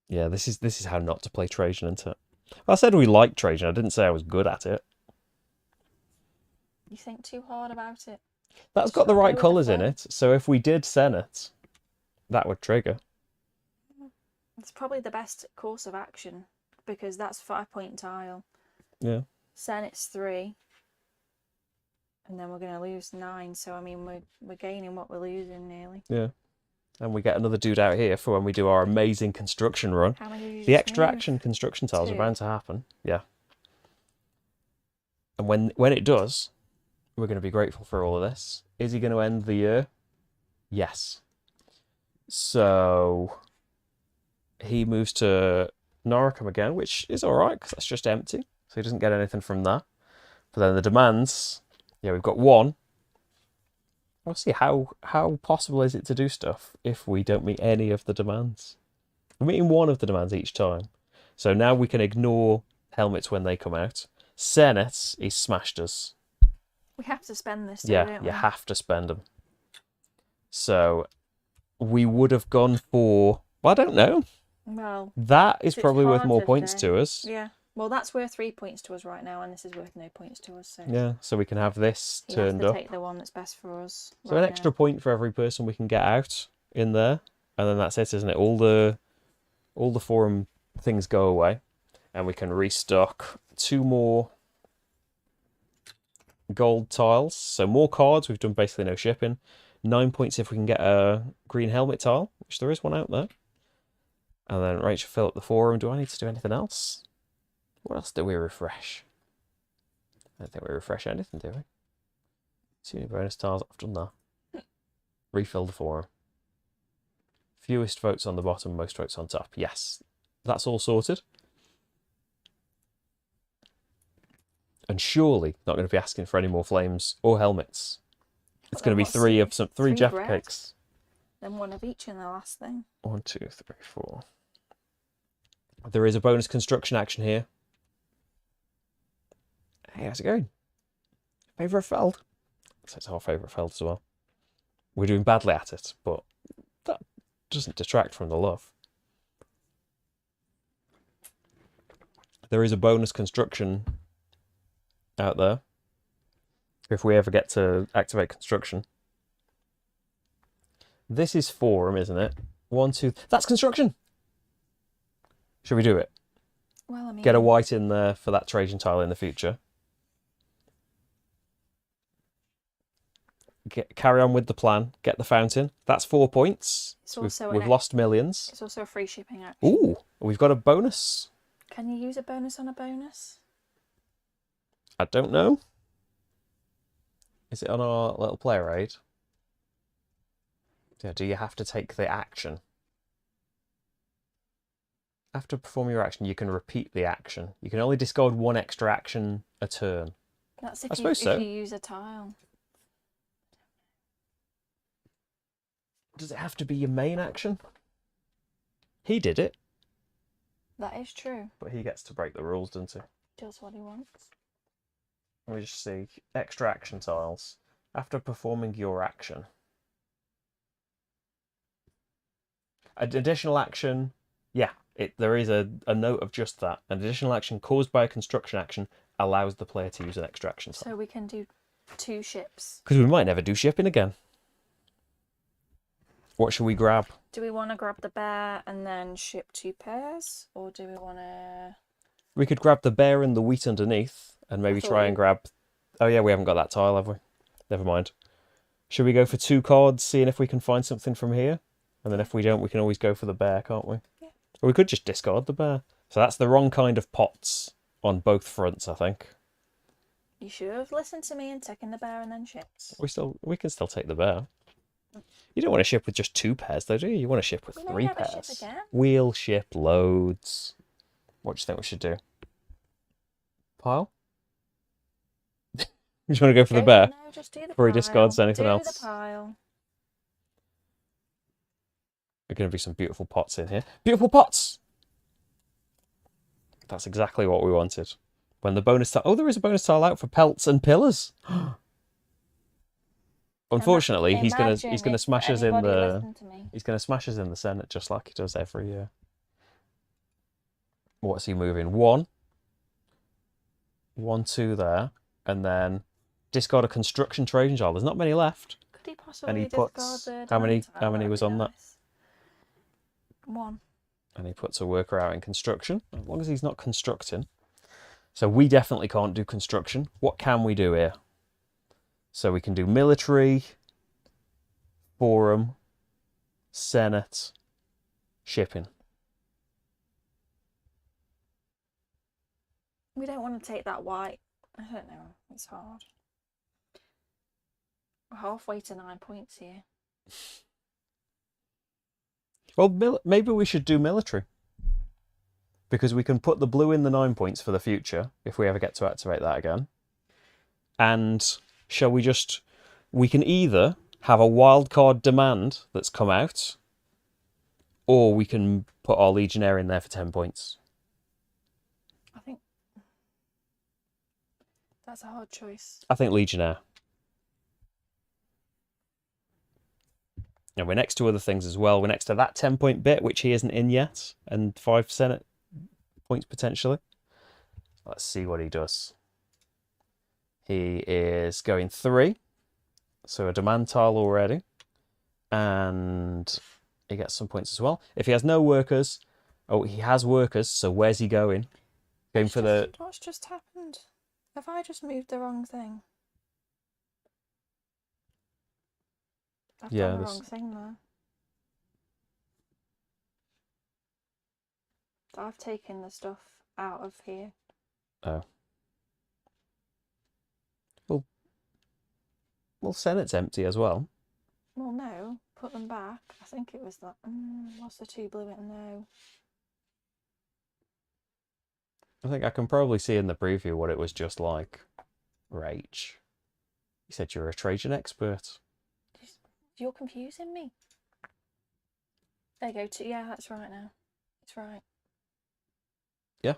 Yeah, this is how not to play Trajan, isn't it? I said we liked Trajan. I didn't say I was good at it. You think too hard about it. That's got the right colours in it, so if we did Senate, that would trigger. It's probably the best course of action because that's 5-point tile. Yeah. Senate's 3. And then we're going to lose 9, so I mean we're gaining what we're losing nearly. Yeah. And we get another dude out here for when we do our amazing construction run. How many did you The just extra move? action construction tiles 2. are bound to happen. Yeah. And when it does, we're going to be grateful for all of this. Is he going to end the year? Yes. So he moves to Noricum again, which is all right because that's just empty. So he doesn't get anything from that. But then the demands, yeah, we've got 1. We'll see how possible is it to do stuff if we don't meet any of the demands. We're meeting 1 of the demands each time. So now we can ignore helmets when they come out. Senate, he smashed us. We have to spend this, Yeah, don't we? you have to spend them. So we would have gone for, well, I don't know. Well, that is probably worth more harder points today. to us. Yeah. Well, that's worth 3 points to us right now, and this is worth no points to us. So Yeah, so we can have this he turned has to up. take the one that's best for us. So an extra point for every person we can get out in there, and then that's it, isn't it? All the forum things go away, and we can restock 2 more gold tiles. So more cards. We've done basically no shipping. 9 points if we can get a green helmet tile, which there is one out there. And then Rachel fill up the forum. Do I need to do anything else? What else do we refresh? I don't think we refresh anything, do we? 2 new bonus tiles. I've done that. Refill the forum. Fewest votes on the bottom, most votes on top. Yes, that's all sorted. And surely not going to be asking for any more flames or helmets. It's going to be 3 of some 3 Jaffa bread. cakes. Then 1 of each in the last thing. 1, 2, 3, 4. There is a bonus construction action here. Hey, how's it going? Favourite feld? So it's our favourite feld as well. We're doing badly at it, but that doesn't detract from the love. There is a bonus construction out there if we ever get to activate construction. This is forum, isn't it? 1, 2. That's construction. Should we do it? Well, I mean, get a white in there for that Trajan tile in the future. Carry on with the plan. Get the fountain. That's 4 points. We've lost millions. It's also a free shipping action. Ooh, we've got a bonus. Can you use a bonus on a bonus? I don't know. Is it on our little player aid? Yeah, do you have to take the action? After perform your action, you can repeat the action. You can only discard 1 extra action a turn. That's I suppose so. If you use a tile. Does it have to be your main action? He did it. That is true. But he gets to break the rules, doesn't he? Does what he wants. Let me just see. Extra action tiles. After performing your action. An additional action. Yeah, there is a note of just that. An additional action caused by a construction action allows the player to use an extra action tile. So we can do 2 ships. Because we might never do shipping again. What should we grab? Do we want to grab the bear and then ship 2 pairs? Or do we want to... We could grab the bear and the wheat underneath and maybe try and grab... Oh yeah, we haven't got that tile, have we? Never mind. Should we go for 2 cards, seeing if we can find something from here? And then if we don't, we can always go for the bear, can't we? Yeah. Or we could just discard the bear. So that's the wrong kind of pots on both fronts, I think. You should have listened to me and taken the bear and then shipped. We can still take the bear. You don't want to ship with just 2 pairs, though, do you? You want to ship with We may 3 never ship pairs. again. We'll ship loads. What do you think we should do? Pile? You just want to go for the bear? No, just do the Before he pile. discards anything do else? the pile. There are going to be some beautiful pots in here. Beautiful pots! That's exactly what we wanted. When the bonus tile... Oh, there is a bonus tile out for pelts and pillars. Unfortunately, he's gonna smash us in the... He's going to smash us in the Senate just like he does every year. What's he moving? 1. 1, 2 there. And then discard a construction trading tile. There's not many left. Could he possibly And he discard puts... the How many That'd was be on that? nice. 1. And he puts a worker out in construction, as long as he's not constructing. So we definitely can't do construction. What can we do here? So we can do military, forum, senate, shipping. We don't want to take that white. I don't know. It's hard. We're halfway to 9 points here. Well, maybe we should do military. Because we can put the blue in the 9 points for the future, if we ever get to activate that again. And shall we just... We can either have a wildcard demand that's come out, or we can put our legionnaire in there for 10 points. I think that's a hard choice. I think legionnaire. And we're next to other things as well. We're next to that 10-point bit, which he isn't in yet, and 5 Senate points potentially. Let's see what he does. He is going 3, so a demand tile already, and he gets some points as well. If he has no workers, oh, he has workers, so where's he going? Going for the... What's just happened? Have I just moved the wrong thing? I've done the wrong thing there. I've taken the stuff out of here. Oh. Well, Senate's empty as well. Well, no. Put them back. I think it was that. What's the 2 blue in? No. I think I can probably see in the preview what it was just like. Rage. You said you're a Trajan expert. You're confusing me. There you go. Yeah, that's right now. It's right. Yeah.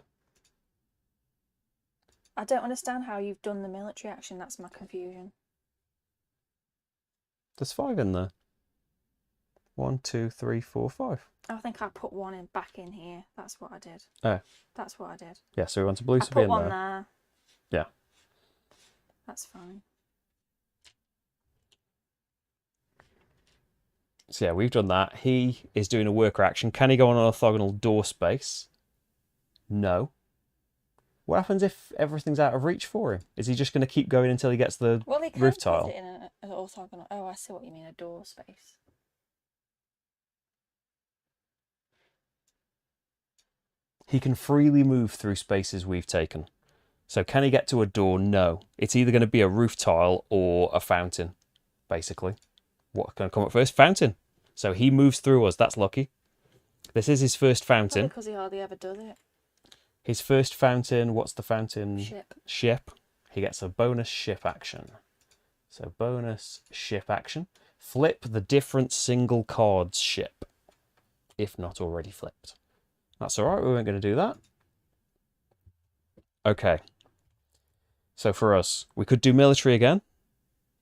I don't understand how you've done the military action. That's my confusion. There's 5 in there. 1, 2, 3, 4, 5. I think I put 1 in back in here. That's what I did. Oh. That's what I did. Yeah, so we want a blue I to be put in 1 there. there. Yeah. That's fine. So yeah, we've done that. He is doing a worker action. Can he go on an orthogonal door space? No. What happens if everything's out of reach for him? Is he just going to keep going until he gets the Well, he can roof put tile? it in an orthogonal. Oh, I see what you mean. A door space. He can freely move through spaces we've taken. So can he get to a door? No. It's either going to be a roof tile or a fountain, basically. What's going to come up first? Fountain. So he moves through us. That's lucky. This is his first fountain. Because he hardly ever does it. His first fountain. What's the fountain? Ship. Ship. He gets a bonus ship action. So bonus ship action. Flip the different single cards ship, if not already flipped. That's all right. We weren't going to do that. Okay. So for us, we could do military again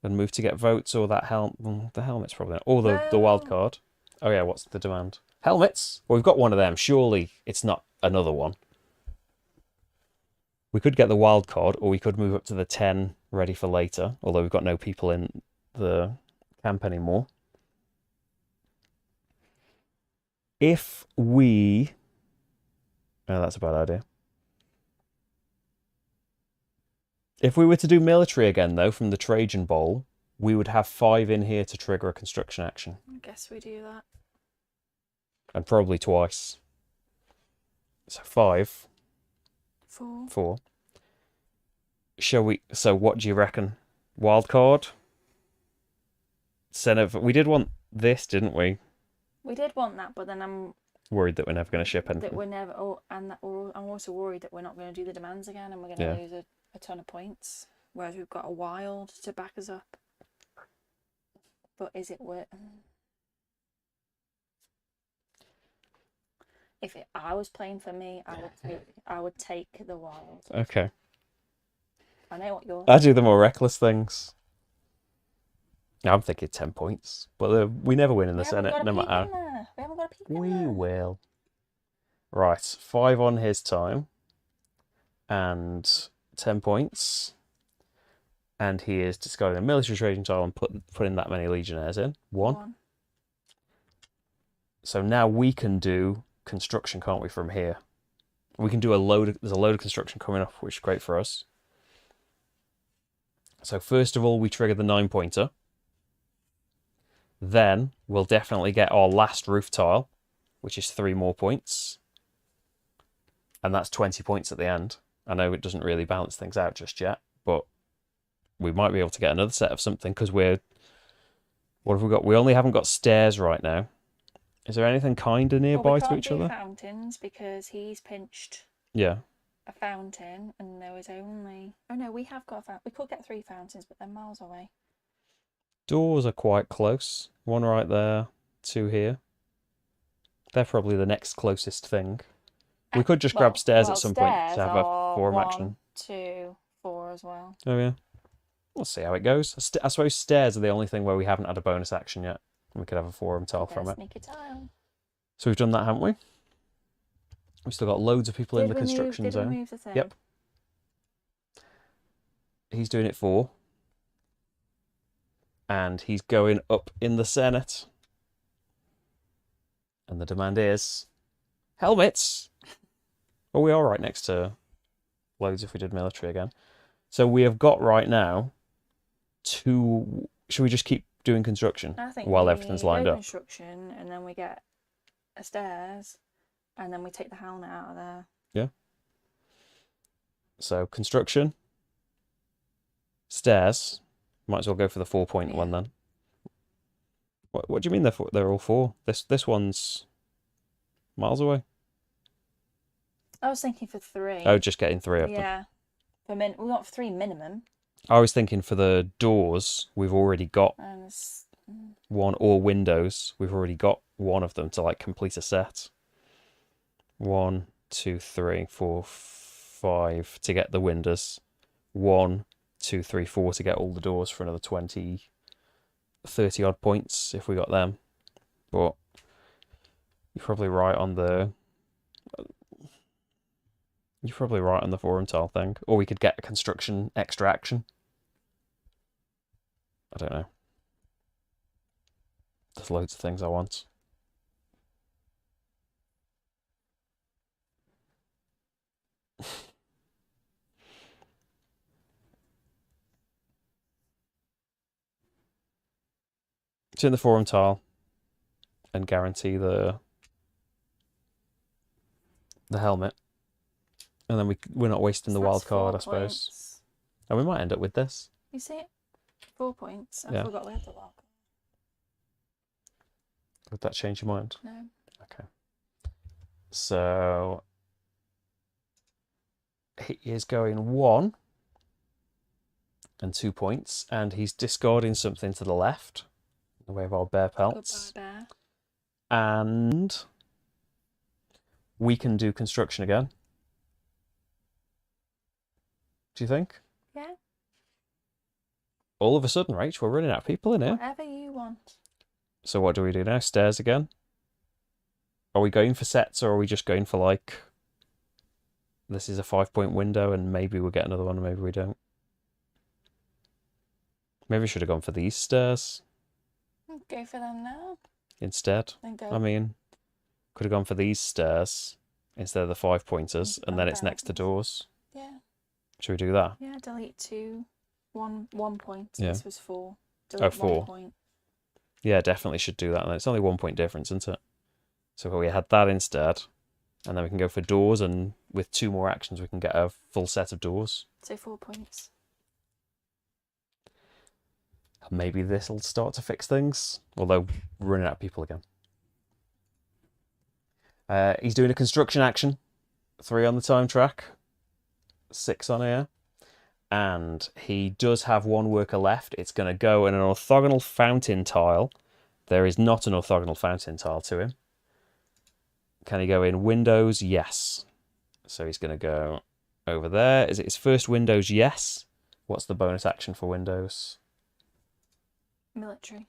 and move to get votes, or that the helmet's probably not. Or the wild card. Oh yeah, what's the demand? Helmets. Well, we've got one of them. Surely it's not another one. We could get the wild card, or we could move up to the 10 ready for later, although we've got no people in the camp anymore. If we... Oh, that's a bad idea. If we were to do military again, though, from the Trajan Bowl, we would have 5 in here to trigger a construction action. I guess we do that. And probably twice. So 5. 4. 4. Shall we... So what do you reckon? Wild card? We did want this, didn't we? We did want that, but then I'm Worried that we're never going to ship that anything. we're never. Oh, and that I'm also worried that we're not going to do the demands again, and we're going to lose a ton of points. Whereas we've got a wild to back us up. But is it worth? If I was playing for me, I would take the wild. Okay. I know what you're. I do the more reckless things. I'm thinking 10 points, but we never win in the Senate, no matter how. We haven't got a peek We in there. will. Right, 5 on his time, and 10 points. And he is discarding a military trading tile and putting that many legionnaires in. One. So now we can do construction, can't we, from here? We can do there's a load of construction coming up, which is great for us. So first of all, we trigger the 9-pointer. Then we'll definitely get our last roof tile, which is 3 more points. And that's 20 points at the end. I know it doesn't really balance things out just yet, but we might be able to get another set of something because what have we got? We only haven't got stairs right now. Is there anything kind of nearby to each other? We can't do fountains because he's pinched a fountain and there was only... Oh no, we have got a fountain. We could get 3 fountains, but they're miles away. Doors are quite close. 1 right there, 2 here. They're probably the next closest thing. We could just grab stairs at some point to have a 4 action. 2, 4 as well. Oh yeah. We'll see how it goes. I suppose stairs are the only thing where we haven't had a bonus action yet. We could have a 4 tile from it. Sneaky tile. So we've done that, haven't we? We've still got loads of people in the construction zone. Did we move the thing? Yep. He's doing it 4. And he's going up in the Senate. And the demand is helmets. Oh, we are right next to loads if we did military again. So we have got right now 2. Should we just keep doing construction while everything's lined up? Construction, and then we get a stairs, and then we take the helmet out of there. Yeah. So construction, stairs. Might as well go for the 4-point one then. What do you mean they're all 4? This one's miles away. I was thinking for 3. Oh, just getting 3 of them. Yeah. We want 3 minimum. I was thinking for the doors, we've already got 1, or windows. We've already got 1 of them to like complete a set. 1, 2, 3, 4, 5 to get the windows. 1, 2, 3, 4 to get all the doors for another 20, 30 odd points if we got them. But you're probably right on the... You're probably right on the forum tile thing. Or we could get a construction extra action. I don't know. There's loads of things I want. Turn the forum tile and guarantee the helmet. And then we're not wasting the wild card, I suppose. And we might end up with this. You see it? 4 points. I forgot we had the wild card. Would that change your mind? No. Okay. So he is going 1 and 2 points, and he's discarding something to the left in the way of our bear pelts. Goodbye, bear. And we can do construction again. Do you think? Yeah. All of a sudden, Rach, we're running out of people in here. Whatever you want. So what do we do now? Stairs again? Are we going for sets, or are we just going for like... This is a 5-point window, and maybe we'll get another one, and maybe we don't. Maybe we should have gone for these stairs. Go for them now. Instead. I mean, could have gone for these stairs instead of the 5-pointers, and then it's next to doors. Yeah. Should we do that? Yeah, delete 2. 1 point. Yeah. This was 4. Delete 4. 1 point. Yeah, definitely should do that. And it's only 1 point difference, isn't it? So we had that instead. And then we can go for doors, and with 2 more actions, we can get a full set of doors. So 4 points. Maybe this will start to fix things. Although, running out of people again. He's doing a construction action. 3 on the time track. 6 on here. And he does have 1 worker left. It's going to go in an orthogonal fountain tile. There is not an orthogonal fountain tile to him. Can he go in Windows? Yes. So he's going to go over there. Is it his first Windows? Yes. What's the bonus action for Windows? Military.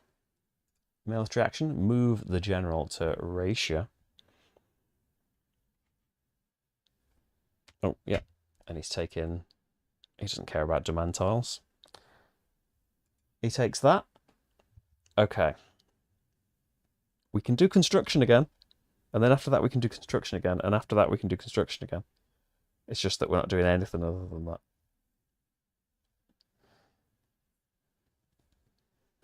Military action. Move the general to Ratia. Oh, yeah. And he's taking... He doesn't care about demand tiles. He takes that. Okay. We can do construction again. And then after that we can do construction again. And after that we can do construction again. It's just that we're not doing anything other than that.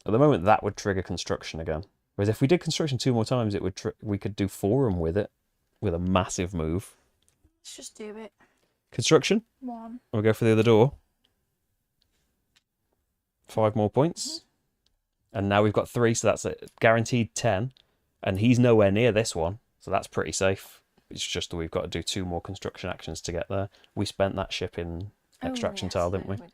At the moment that would trigger construction again. Whereas if we did construction 2 more times, it would we could do forum with it. With a massive move. Let's just do it. Construction. 1. We'll go for the other door. 5 more points. And now we've got 3, so that's a guaranteed 10. And he's nowhere near this one, so that's pretty safe. It's just that we've got to do 2 more construction actions to get there. We spent that ship in extraction tile, didn't we? Did.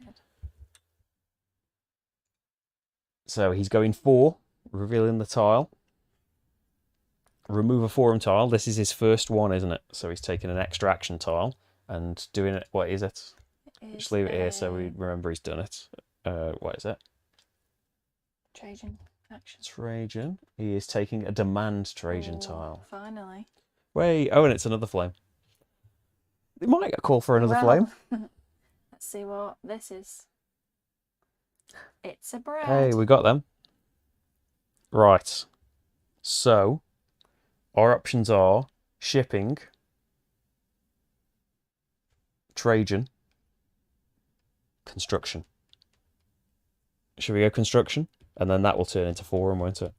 So he's going 4, revealing the tile. Remove a forum tile. This is his first one, isn't it? So he's taking an extra action tile and doing it. What is it? Just leave it here so we remember he's done it. What is it? Trajan action. Trajan. He is taking a demand Trajan tile. Finally. Wait, oh, and it's another flame. They might get a call for another flame. Let's see what this is. It's a bread. Hey, we got them. Right. So, our options are shipping, Trajan, construction. Should we go construction? And then that will turn into forum, won't it?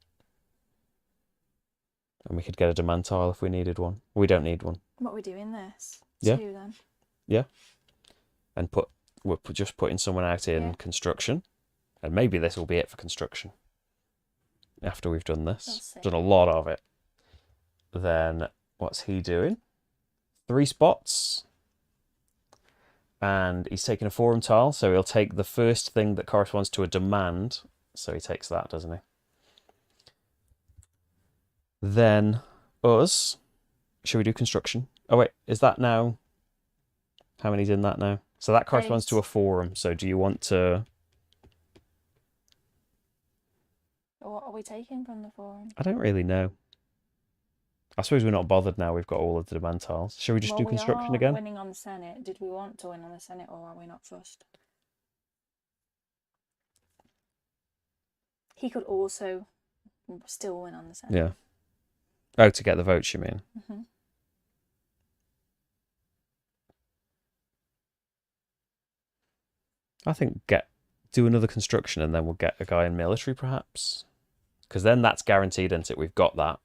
And we could get a demand tile if we needed one. We don't need one. What are we doing this? Yeah. 2 then. Yeah. And we're just putting someone out in construction. And maybe this will be it for construction. After we've done this. Done a lot of it. Then what's he doing? 3 spots. And he's taking a forum tile, so he'll take the first thing that corresponds to a demand. So he takes that, doesn't he? Then us. Should we do construction? Oh wait, is that now? How many's in that now? So that corresponds to a forum. So do you want to... What are we taking from the forum? I don't really know. I suppose we're not bothered now. We've got all of the demand tiles. Shall we just do construction again? Winning on the Senate. Did we want to win on the Senate, or are we not fussed? He could also still win on the Senate. Yeah. Oh, to get the votes, you mean? Mm-hmm. I think do another construction and then we'll get a guy in military, perhaps. Because then that's guaranteed, isn't it? We've got that.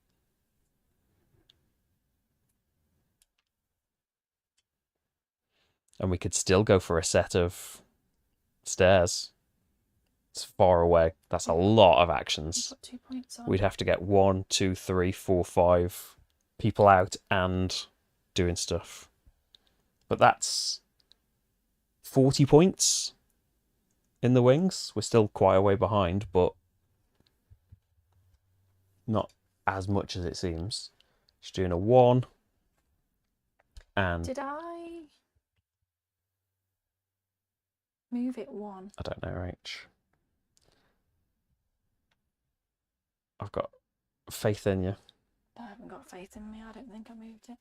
And we could still go for a set of stairs. It's far away. That's a lot of actions. Put 2 points on. We'd have to get 1, 2, 3, 4, 5 people out and doing stuff. But that's 40 points in the wings. We're still quite a way behind, but not as much as it seems. Just doing a 1. And did I move it 1? I don't know, Rach. I've got faith in you. I haven't got faith in me. I don't think I moved it.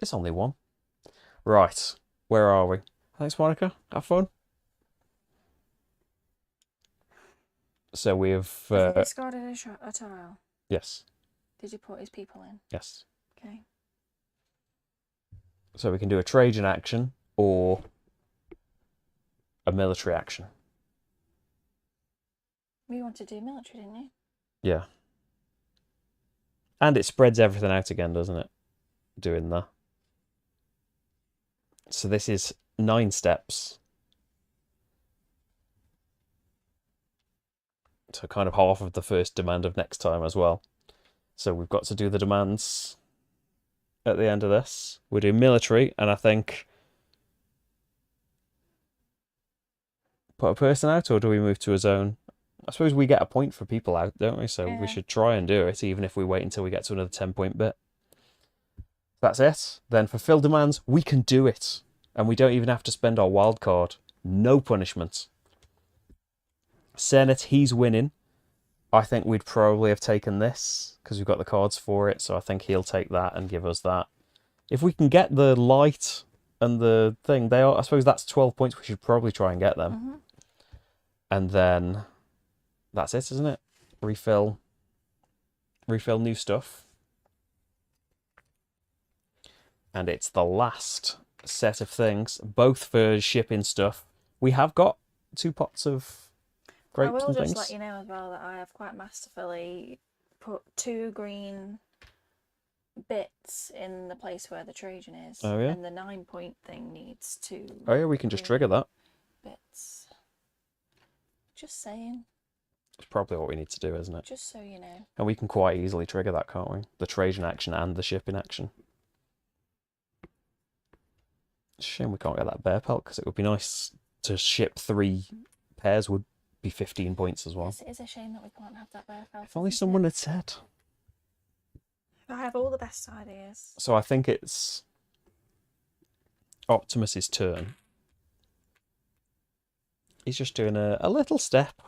It's only 1. Right. Where are we? Thanks, Monica. Have fun. So we've... Have you discarded a tile? Yes. Did you put his people in? Yes. Okay. So we can do a Trajan action or a military action. You wanted to do military, didn't you? Yeah. And it spreads everything out again, doesn't it? Doing that. So this is 9 steps. So kind of half of the first demand of next time as well. So we've got to do the demands at the end of this. We're doing military, and I think put a person out, or do we move to a zone? I suppose we get a point for people out, don't we? So we should try and do it, even if we wait until we get to another 10-point bit. That's it. Then fulfill demands, we can do it. And we don't even have to spend our wild card. No punishment. Senate, he's winning. I think we'd probably have taken this because we've got the cards for it. So I think he'll take that and give us that. If we can get the light and the thing, they are. I suppose that's 12 points. We should probably try and get them. Mm-hmm. And then that's it, isn't it? Refill new stuff. And it's the last set of things, both for shipping stuff. We have got 2 pots of grapes and things. I will just let you know as well that I have quite masterfully put 2 green bits in the place where the Trajan is. Oh, yeah? And the 9-point thing needs 2. Oh, yeah, we can just trigger that. Bits. Just saying. It's probably what we need to do, isn't it? Just so you know. And we can quite easily trigger that, can't we? The Trajan action and the shipping action. Shame we can't get that bear pelt, because it would be nice to ship 3 pairs, would be 15 points as well. Yes, it is a shame that we can't have that bear pelt. If only someone had said. I have all the best ideas. So I think it's Optimus's turn. He's just doing a little step.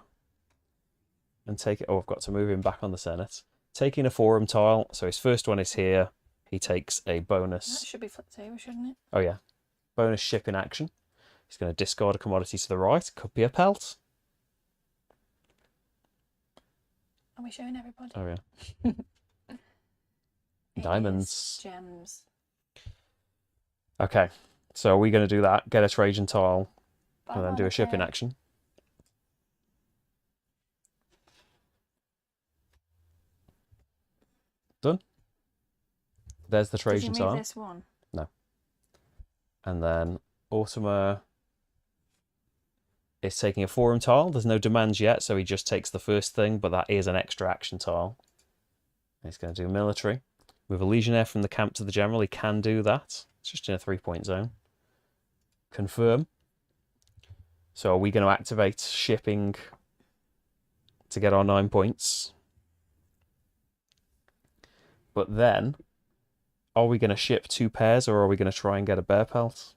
And take it. Oh, I've got to move him back on the Senate. Taking a forum tile. So his first one is here. He takes a bonus. That should be flipped over, shouldn't it? Oh, yeah. Bonus shipping action. He's going to discard a commodity to the right. Could be a pelt. Are we showing everybody? Oh, yeah. Diamonds. Gems. Okay. So are we going to do that? Get a Trajan tile. But And then do a shipping action. Done. There's the Trajan Did you move tile. this one? No. And then Automa is taking a forum tile. There's no demands yet, so he just takes the first thing, but that is an extra action tile. He's going to do military. Move a legionnaire from the camp to the general. He can do that. It's just in a 3-point zone. Confirm. So are we going to activate shipping to get our 9 points? But then, are we going to ship 2 pairs, or are we going to try and get a bear pelt?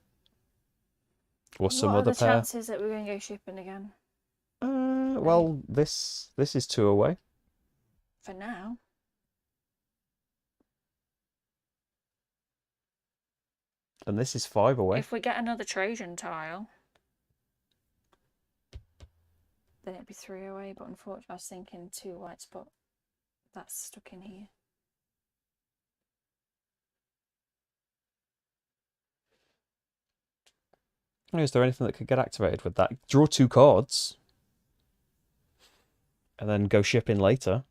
Or some other pair? What are the chances that we're going to go shipping again? Well, this is 2 away. For now. And this is 5 away. If we get another Trajan tile, then it'd be 3 away. But unfortunately, I was thinking 2 whites, but that's stuck in here. Is there anything that could get activated with that? Draw 2 cards. And then go shipping later.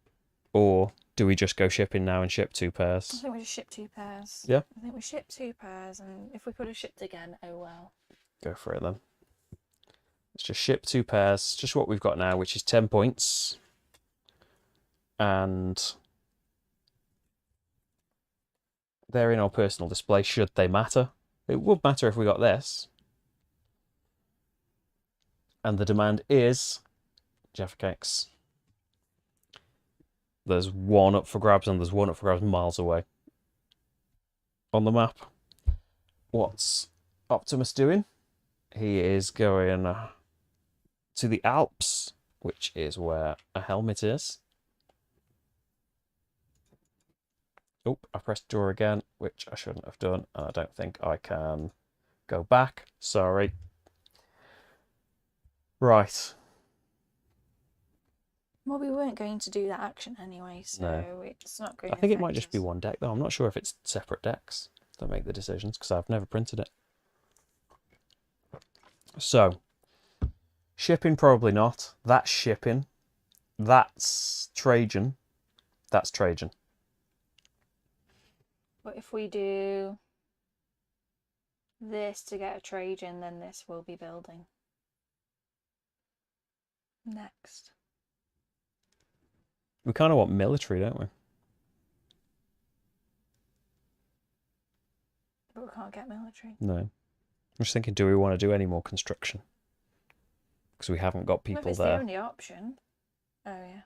Or do we just go shipping now and ship 2 pairs? I think we just ship 2 pairs. Yeah. I think we ship 2 pairs, and if we could have shipped again, oh well. Go for it then. Let's just ship 2 pairs. Just what we've got now, which is 10 points. And they're in our personal display, should they matter. It would matter if we got this. And the demand is Jaffa Cakes. There's 1 up for grabs, and there's 1 up for grabs miles away. On the map. What's Optimus doing? He is going to the Alps, which is where a helmet is. Oh, I pressed draw again, which I shouldn't have done. I don't think I can go back. Sorry. Right. Well, we weren't going to do that action anyway, so No. it's not going I to think it affect might just be us. 1 deck, though. I'm not sure if it's separate decks that make the decisions, because I've never printed it. So, shipping, probably not. That's shipping. That's Trajan. That's Trajan. But if we do this to get a Trajan, then this will be building. Next. We kind of want military, don't we? But we can't get military. No. I'm just thinking, do we want to do any more construction? Because we haven't got Well, if people it's there. the only option. Oh, yeah.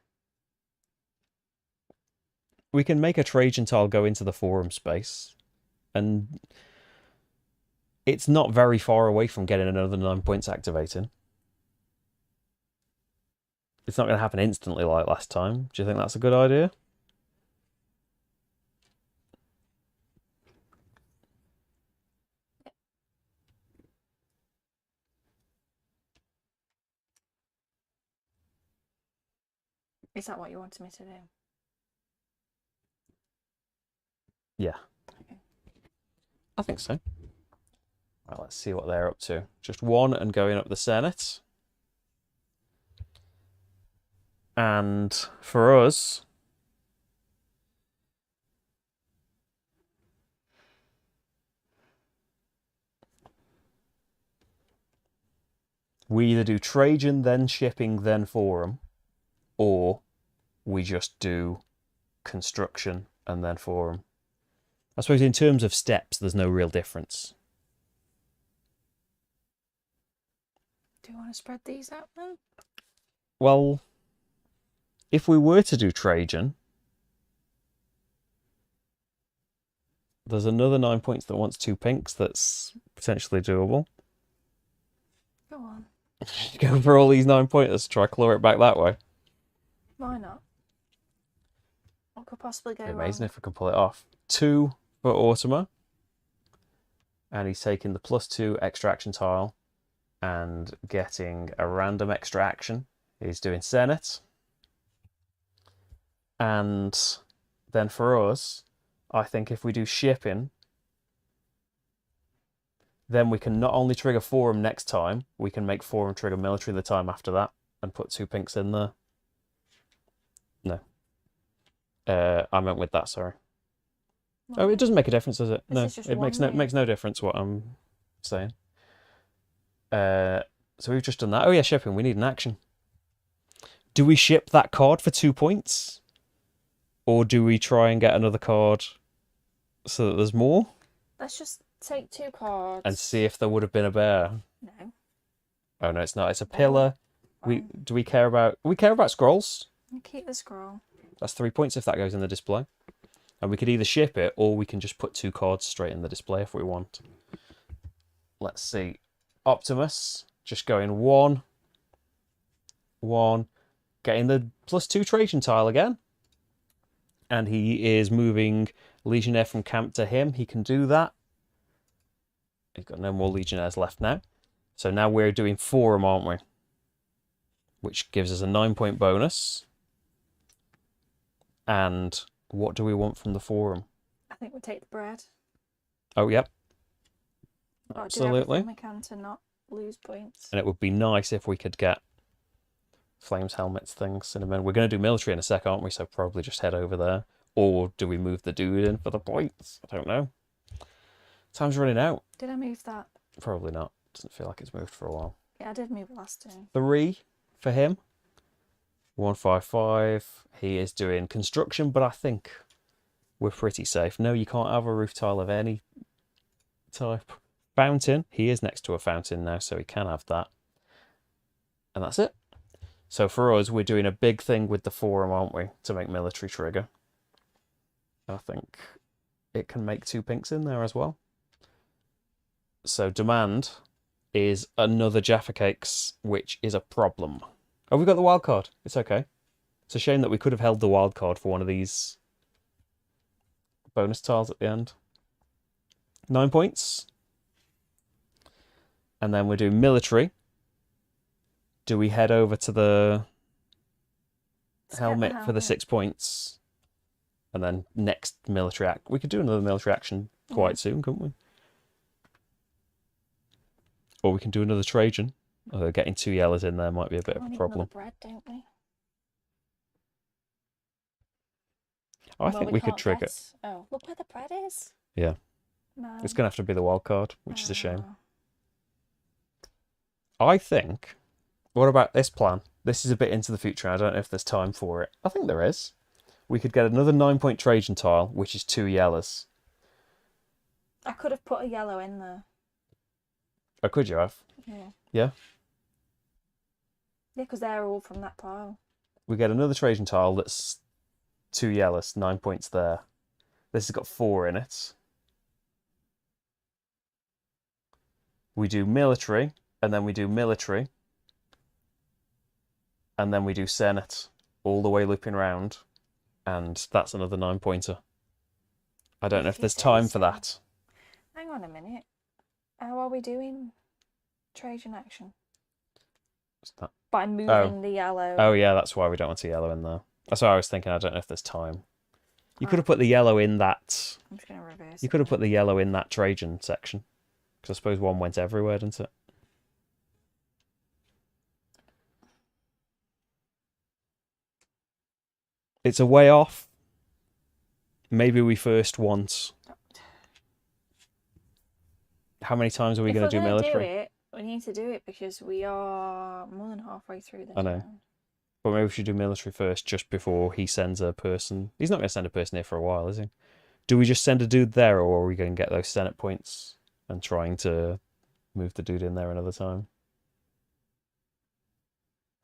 We can make a Trajan tile go into the forum space, and it's not very far away from getting another 9 points activating. It's not going to happen instantly like last time. Do you think that's a good idea? Is that what you wanted me to do? Yeah. Okay. I think so. Right, let's see what they're up to. Just one and going up the Senate. And for us, we either do Trajan, then shipping, then forum, or we just do construction and then forum. I suppose in terms of steps, there's no real difference. Do you want to spread these out then? Well, if we were to do Trajan, there's another 9 points that wants 2 pinks that's potentially doable. Go on. Go for all these 9 pointers, try claw it back that way. Why not? What could possibly go It'd be wrong? amazing if we could pull it off. 2 for Automar. And he's taking the +2 extra action tile and getting a random extra action. He's doing Senate. And then for us, I think if we do shipping, then we can not only trigger forum next time, we can make forum trigger military the time after that and put 2 pinks in there. No. I meant with that, sorry. Why? Oh, it doesn't make a difference, does it? This No, is just it makes one no difference what I'm saying. So we've just done that. Oh yeah, shipping. We need an action. Do we ship that card for 2 points? Or do we try and get another card so that there's more? Let's just take 2 cards. And see if there would have been a bear. No. Oh no, it's not. It's a pillar. Fine. We care about scrolls? You keep the scroll. That's 3 points if that goes in the display. And we could either ship it or we can just put 2 cards straight in the display if we want. Let's see. Optimus just going 1, 1, getting the +2 Trajan tile again. And he is moving Legionnaire from camp to him. He can do that. He's got no more Legionnaires left now. So now we're doing forum, aren't we? Which gives us a 9-point bonus. And what do we want from the forum? I think we'll take the bread. Oh, yep. Got to do Absolutely. everything we can to not lose points. And it would be nice if we could get Flames helmets things in a minute. We're going to do military in a sec, aren't we? So probably just head over there. Or do we move the dude in for the points? I don't know. Time's running out. Did I move that? Probably not. Doesn't feel like it's moved for a while. Yeah, I did move it last time. 3 for him. 155. He is doing construction, but I think we're pretty safe. No, you can't have a roof tile of any type. Fountain. He is next to a fountain now, so he can have that. And that's it. So for us, we're doing a big thing with the forum, aren't we? To make military trigger. I think it can make 2 pinks in there as well. So demand is another Jaffa Cakes, which is a problem. Oh, we've got the wild card. It's okay. It's a shame that we could have held the wild card for one of these bonus tiles at the end. 9 points. And then we're doing military. Do we head over to the helmet for the 6 points? And then next military act. We could do another military action quite soon, couldn't we? Or we can do another Trajan. Getting 2 yellows in there might be a bit of a problem. Bread, don't we? I think we could can't trigger. Oh, look where the bread is. Yeah. No. It's going to have to be the wild card, which is a shame. Oh. I think... What about this plan? This is a bit into the future. I don't know if there's time for it. I think there is. We could get another 9-point Trajan tile, which is 2 yellows. I could have put a yellow in there. Oh, could you have? Yeah. Yeah. Yeah, because they're all from that pile. We get another Trajan tile that's 2 yellows, 9 points there. This has got 4 in it. We do military, and then we do military, and then we do Senate, all the way looping round, and that's another 9-pointer. I don't know if there's time for that. Hang on a minute. How are we doing Trajan action? What's that? By moving the yellow. Oh yeah, that's why we don't want a yellow in there. That's why I was thinking. I don't know if there's time. You could have put the yellow in that. I'm just going to reverse. You could have put the yellow in that Trajan section, because I suppose one went everywhere, didn't it? It's a way off. Maybe we first want. How many times are we going to do military? We need to do it because we are more than halfway through the I know. round. But maybe we should do military first, just before he sends a person. He's not going to send a person here for a while, is he? Do we just send a dude there, or are we going to get those Senate points and trying to move the dude in there another time?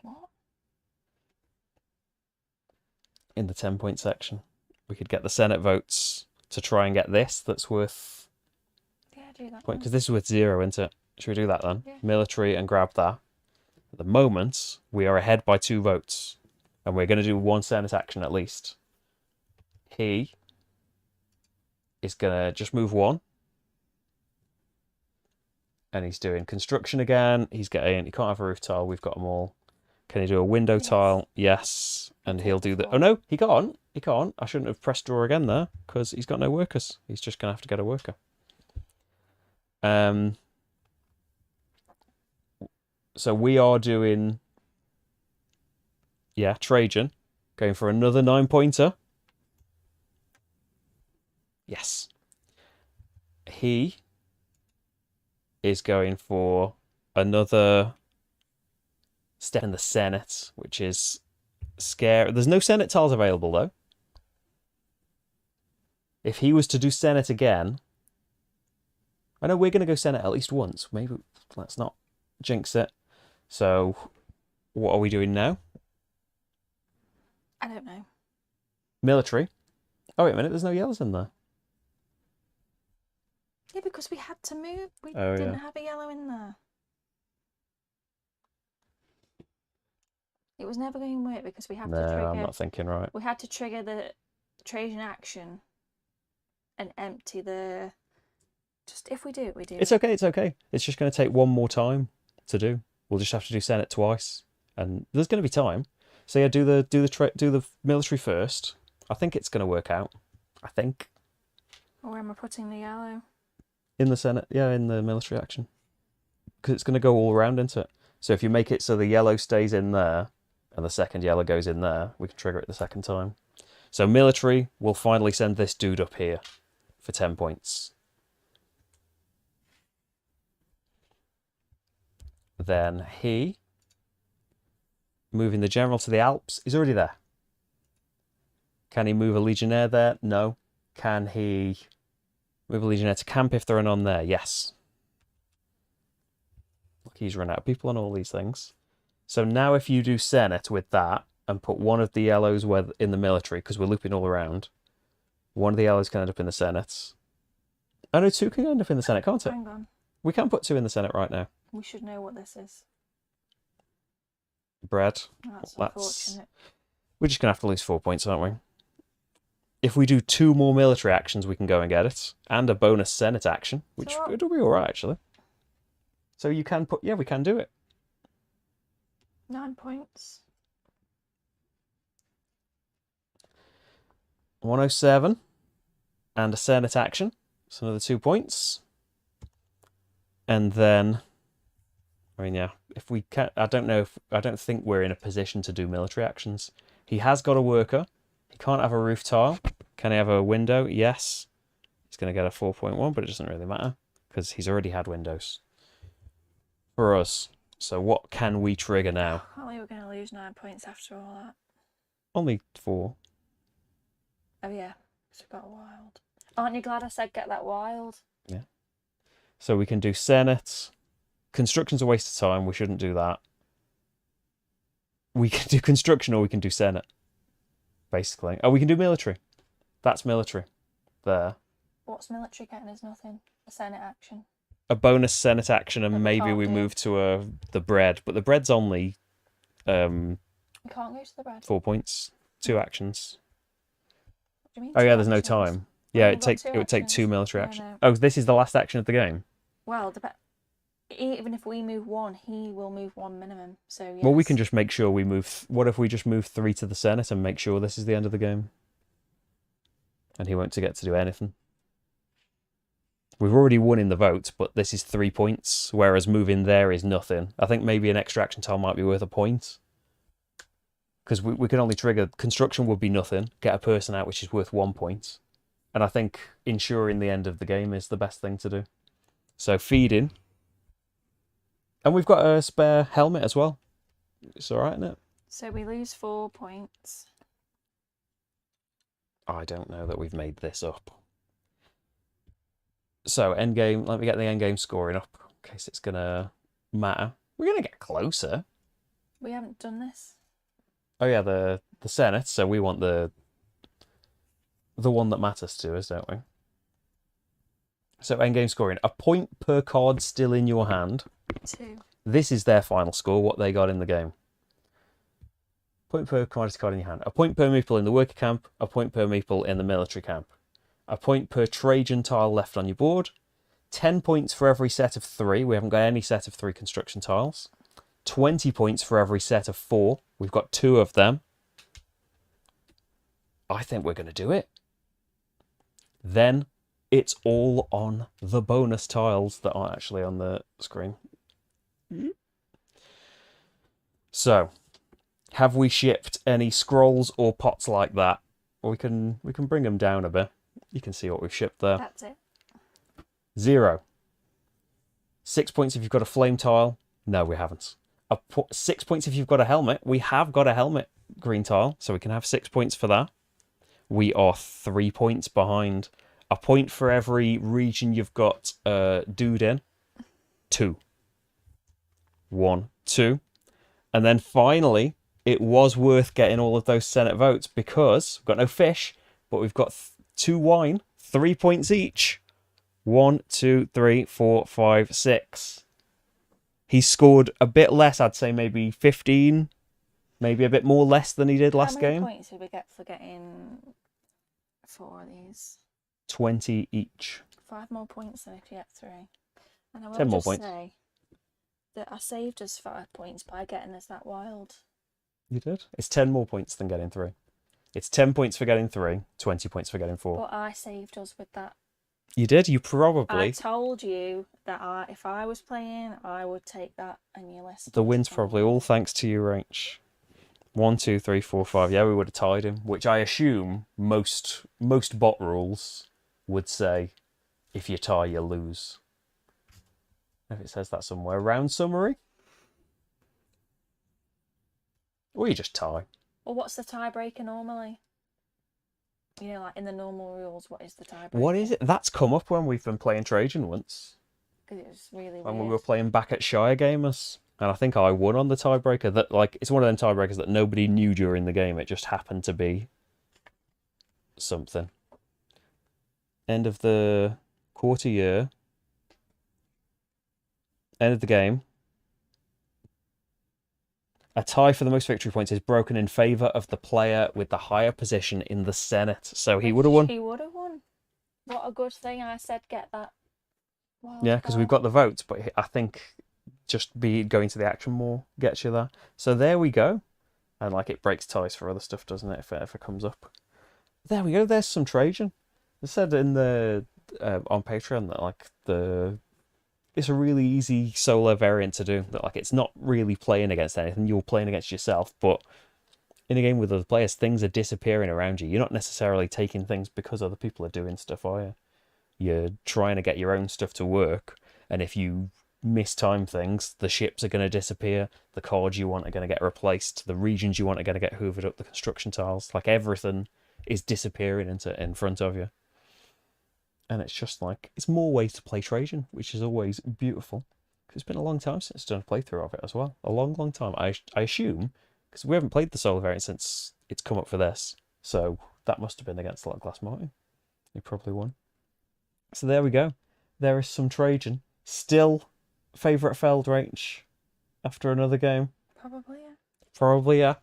What? In the 10-point section, we could get the Senate votes to try and get this. That's worth. Yeah, do that. Point, because this is worth 0, isn't it? Should we do that then? Yeah. Military and grab that. At the moment, we are ahead by 2 votes, and we're going to do 1 Senate action at least. He is going to just move 1. And he's doing construction again. He can't have a roof tile. We've got them all. Can he do a window tile? Yes. And he'll do the. Oh no, he can't. He can't. I shouldn't have pressed draw again there because he's got no workers. He's just going to have to get a worker. So we are doing. Yeah, Trajan. Going for another 9-pointer. Yes. He is going for another step in the Senate, which is scary. There's no Senate tiles available, though. If he was to do Senate again... I know we're going to go Senate at least once. Maybe let's not jinx it. So, what are we doing now? I don't know. Military. Oh, wait a minute. There's no yellows in there. Yeah, because we had to move. We didn't have a yellow in there. It was never going to work because we have to trigger... No, I'm not thinking right. We had to trigger the Trajan action and empty the... Just if we do it, we do. It's okay, it's okay. It's just going to take 1 more time to do. We'll just have to do Senate twice, and there's going to be time. So yeah, do the military first. I think it's going to work out. I think. Where am I putting the yellow? In the Senate, yeah, in the military action, because it's going to go all around, isn't it? So if you make it so the yellow stays in there, and the second yellow goes in there, we can trigger it the second time. So military will finally send this dude up here for 10 points. Then he, moving the general to the Alps, he's already there. Can he move a legionnaire there? No. Can he move a legionnaire to camp if there are none there? Yes. Look, he's run out of people on all these things. So now if you do Senate with that and put one of the yellows in the military, because we're looping all around, one of the yellows can end up in the Senate. Oh no, 2 can end up in the Senate, can't it? Hang on. We can put 2 in the Senate right now. We should know what this is. Bread. That's unfortunate. We're just going to have to lose 4 points, aren't we? If we do 2 more military actions, we can go and get it. And a bonus Senate action, which it'll be alright, actually. So you can put... Yeah, we can do it. 9 points. 107. And a Senate action. So another 2 points. And then... I mean, yeah, if we can... I don't think we're in a position to do military actions. He has got a worker. He can't have a roof tile. Can he have a window? Yes. He's going to get a 4.1, but it doesn't really matter because he's already had windows for us. So what can we trigger now? Well, Surely we're going to lose 9 points after all that. Only 4. Oh yeah, so we've got a wild. Aren't you glad I said get that wild? Yeah. So we can do Senate. Construction's a waste of time. We shouldn't do that. We can do construction or we can do Senate. Basically. Oh, we can do military. That's military. There. What's military getting is nothing. A Senate action. A bonus Senate action, and But we maybe can't we do. move to the bread. But the bread's only We can't go to the bread. 4 points. 2 actions. What do you mean? Oh 2 yeah, there's no actions? time. Well, Yeah, we've got 2 it would take actions. 2 military No, actions. no. Oh, this is the last action of the game. Well, even if we move 1, he will move 1 minimum. So yes. Well, we can just make sure we move. What if we just move 3 to the Senate and make sure this is the end of the game? And he won't get to do anything. We've already won in the vote, but this is 3 points, whereas moving there is nothing. I think maybe an extra action tile might be worth a point. Because we can only trigger... Construction would be nothing. Get a person out, which is worth 1 point. And I think ensuring the end of the game is the best thing to do. So feeding. And we've got a spare helmet as well. It's alright, isn't it? So we lose 4 points. I don't know that we've made this up. So, endgame, let me get the endgame scoring up in case it's going to matter. We're going to get closer. We haven't done this. Oh yeah, the Senate, so we want the one that matters to us, don't we? So, endgame scoring. A point per card still in your hand. 2. This is their final score, what they got in the game. Point per commodity card in your hand. A point per meeple in the worker camp. A point per meeple in the military camp. A point per Trajan tile left on your board. 10 points for every set of 3. We haven't got any set of 3 construction tiles. 20 points for every set of 4. We've got 2 of them. I think we're going to do it. Then it's all on the bonus tiles that aren't actually on the screen. So, have we shipped any scrolls or pots like that? We can bring them down a bit. You can see what we've shipped there. That's it. 0. 6 points if you've got a flame tile. No, we haven't. 6 points if you've got a helmet. We have got a helmet green tile, so we can have 6 points for that. We are 3 points behind. A point for every region you've got dude in. 2. 1, 2. And then finally, it was worth getting all of those Senate votes because we've got no fish, but we've got 2 wine, 3 points each. 1, 2, 3, 4, 5, 6. He scored a bit less, I'd say maybe 15, maybe a bit more less than he did last game. How many points did we get for getting 4 of these? 20 each. 5 more points than if you get 3. And I will 10 more just points. say that I saved us 5 points by getting us that wild. You did? It's 10 more points than getting 3. It's 10 points for getting 3, 20 points for getting 4. But I saved us with that. You did? You I probably... told you that if I was playing, I would take that, and you listened. The win's probably all thanks to you, Rach. 1, 2, 3, 4, 5. Yeah, we would have tied him, which I assume most bot rules would say, if you tie, you lose. If it says that somewhere. Round summary? Or you just tie. Well, what's the tiebreaker normally? You know, like in the normal rules, what is the tiebreaker? What is it? That's come up when we've been playing Trajan once. Because it was really When weird. we were playing back at Shire Gamers. And I think I won on the tiebreaker. That it's one of them tiebreakers that nobody knew during the game. It just happened to be something. End of the quarter year. End of the game. A tie for the most victory points is broken in favour of the player with the higher position in the Senate. So he would have won. He would have won. What a good thing I said get that. Yeah, because we've got the votes, but I think just going to the action more gets you there. So there we go. And like it breaks ties for other stuff, doesn't it, if it comes up. There we go, there's some Trajan. I said in the on Patreon that it's a really easy solo variant to do. That it's not really playing against anything. You're playing against yourself, but in a game with other players, things are disappearing around you. You're not necessarily taking things because other people are doing stuff, are you? You're trying to get your own stuff to work, and if you mistime things, the ships are going to disappear, the cards you want are going to get replaced, the regions you want are going to get hoovered up, the construction tiles, like everything is disappearing in front of you. And it's just like, it's more ways to play Trajan, which is always beautiful. Because it's been a long time since I've done a playthrough of it as well. A long, long time. I assume, because we haven't played the solo variant since it's come up for this. So that must have been against a lot of Glass Martin. He probably won. So there we go. There is some Trajan. Still favourite Feld range after another game. Probably, yeah. Probably, yeah.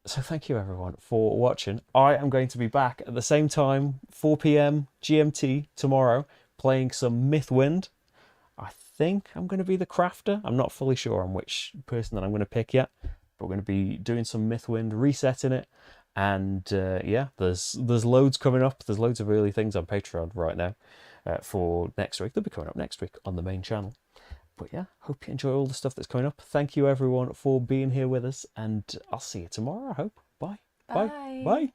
So thank you everyone for watching. I am going to be back at the same time, 4 p.m. GMT tomorrow, playing some Mythwind. I think I'm going to be the crafter. I'm not fully sure on which person that I'm going to pick yet, but we're going to be doing some Mythwind, resetting it, and yeah, there's loads coming up. There's loads of early things on Patreon right now for next week. They'll be coming up next week on the main channel. But yeah, hope you enjoy all the stuff that's coming up. Thank you everyone for being here with us, and I'll see you tomorrow, I hope. Bye. Bye. Bye.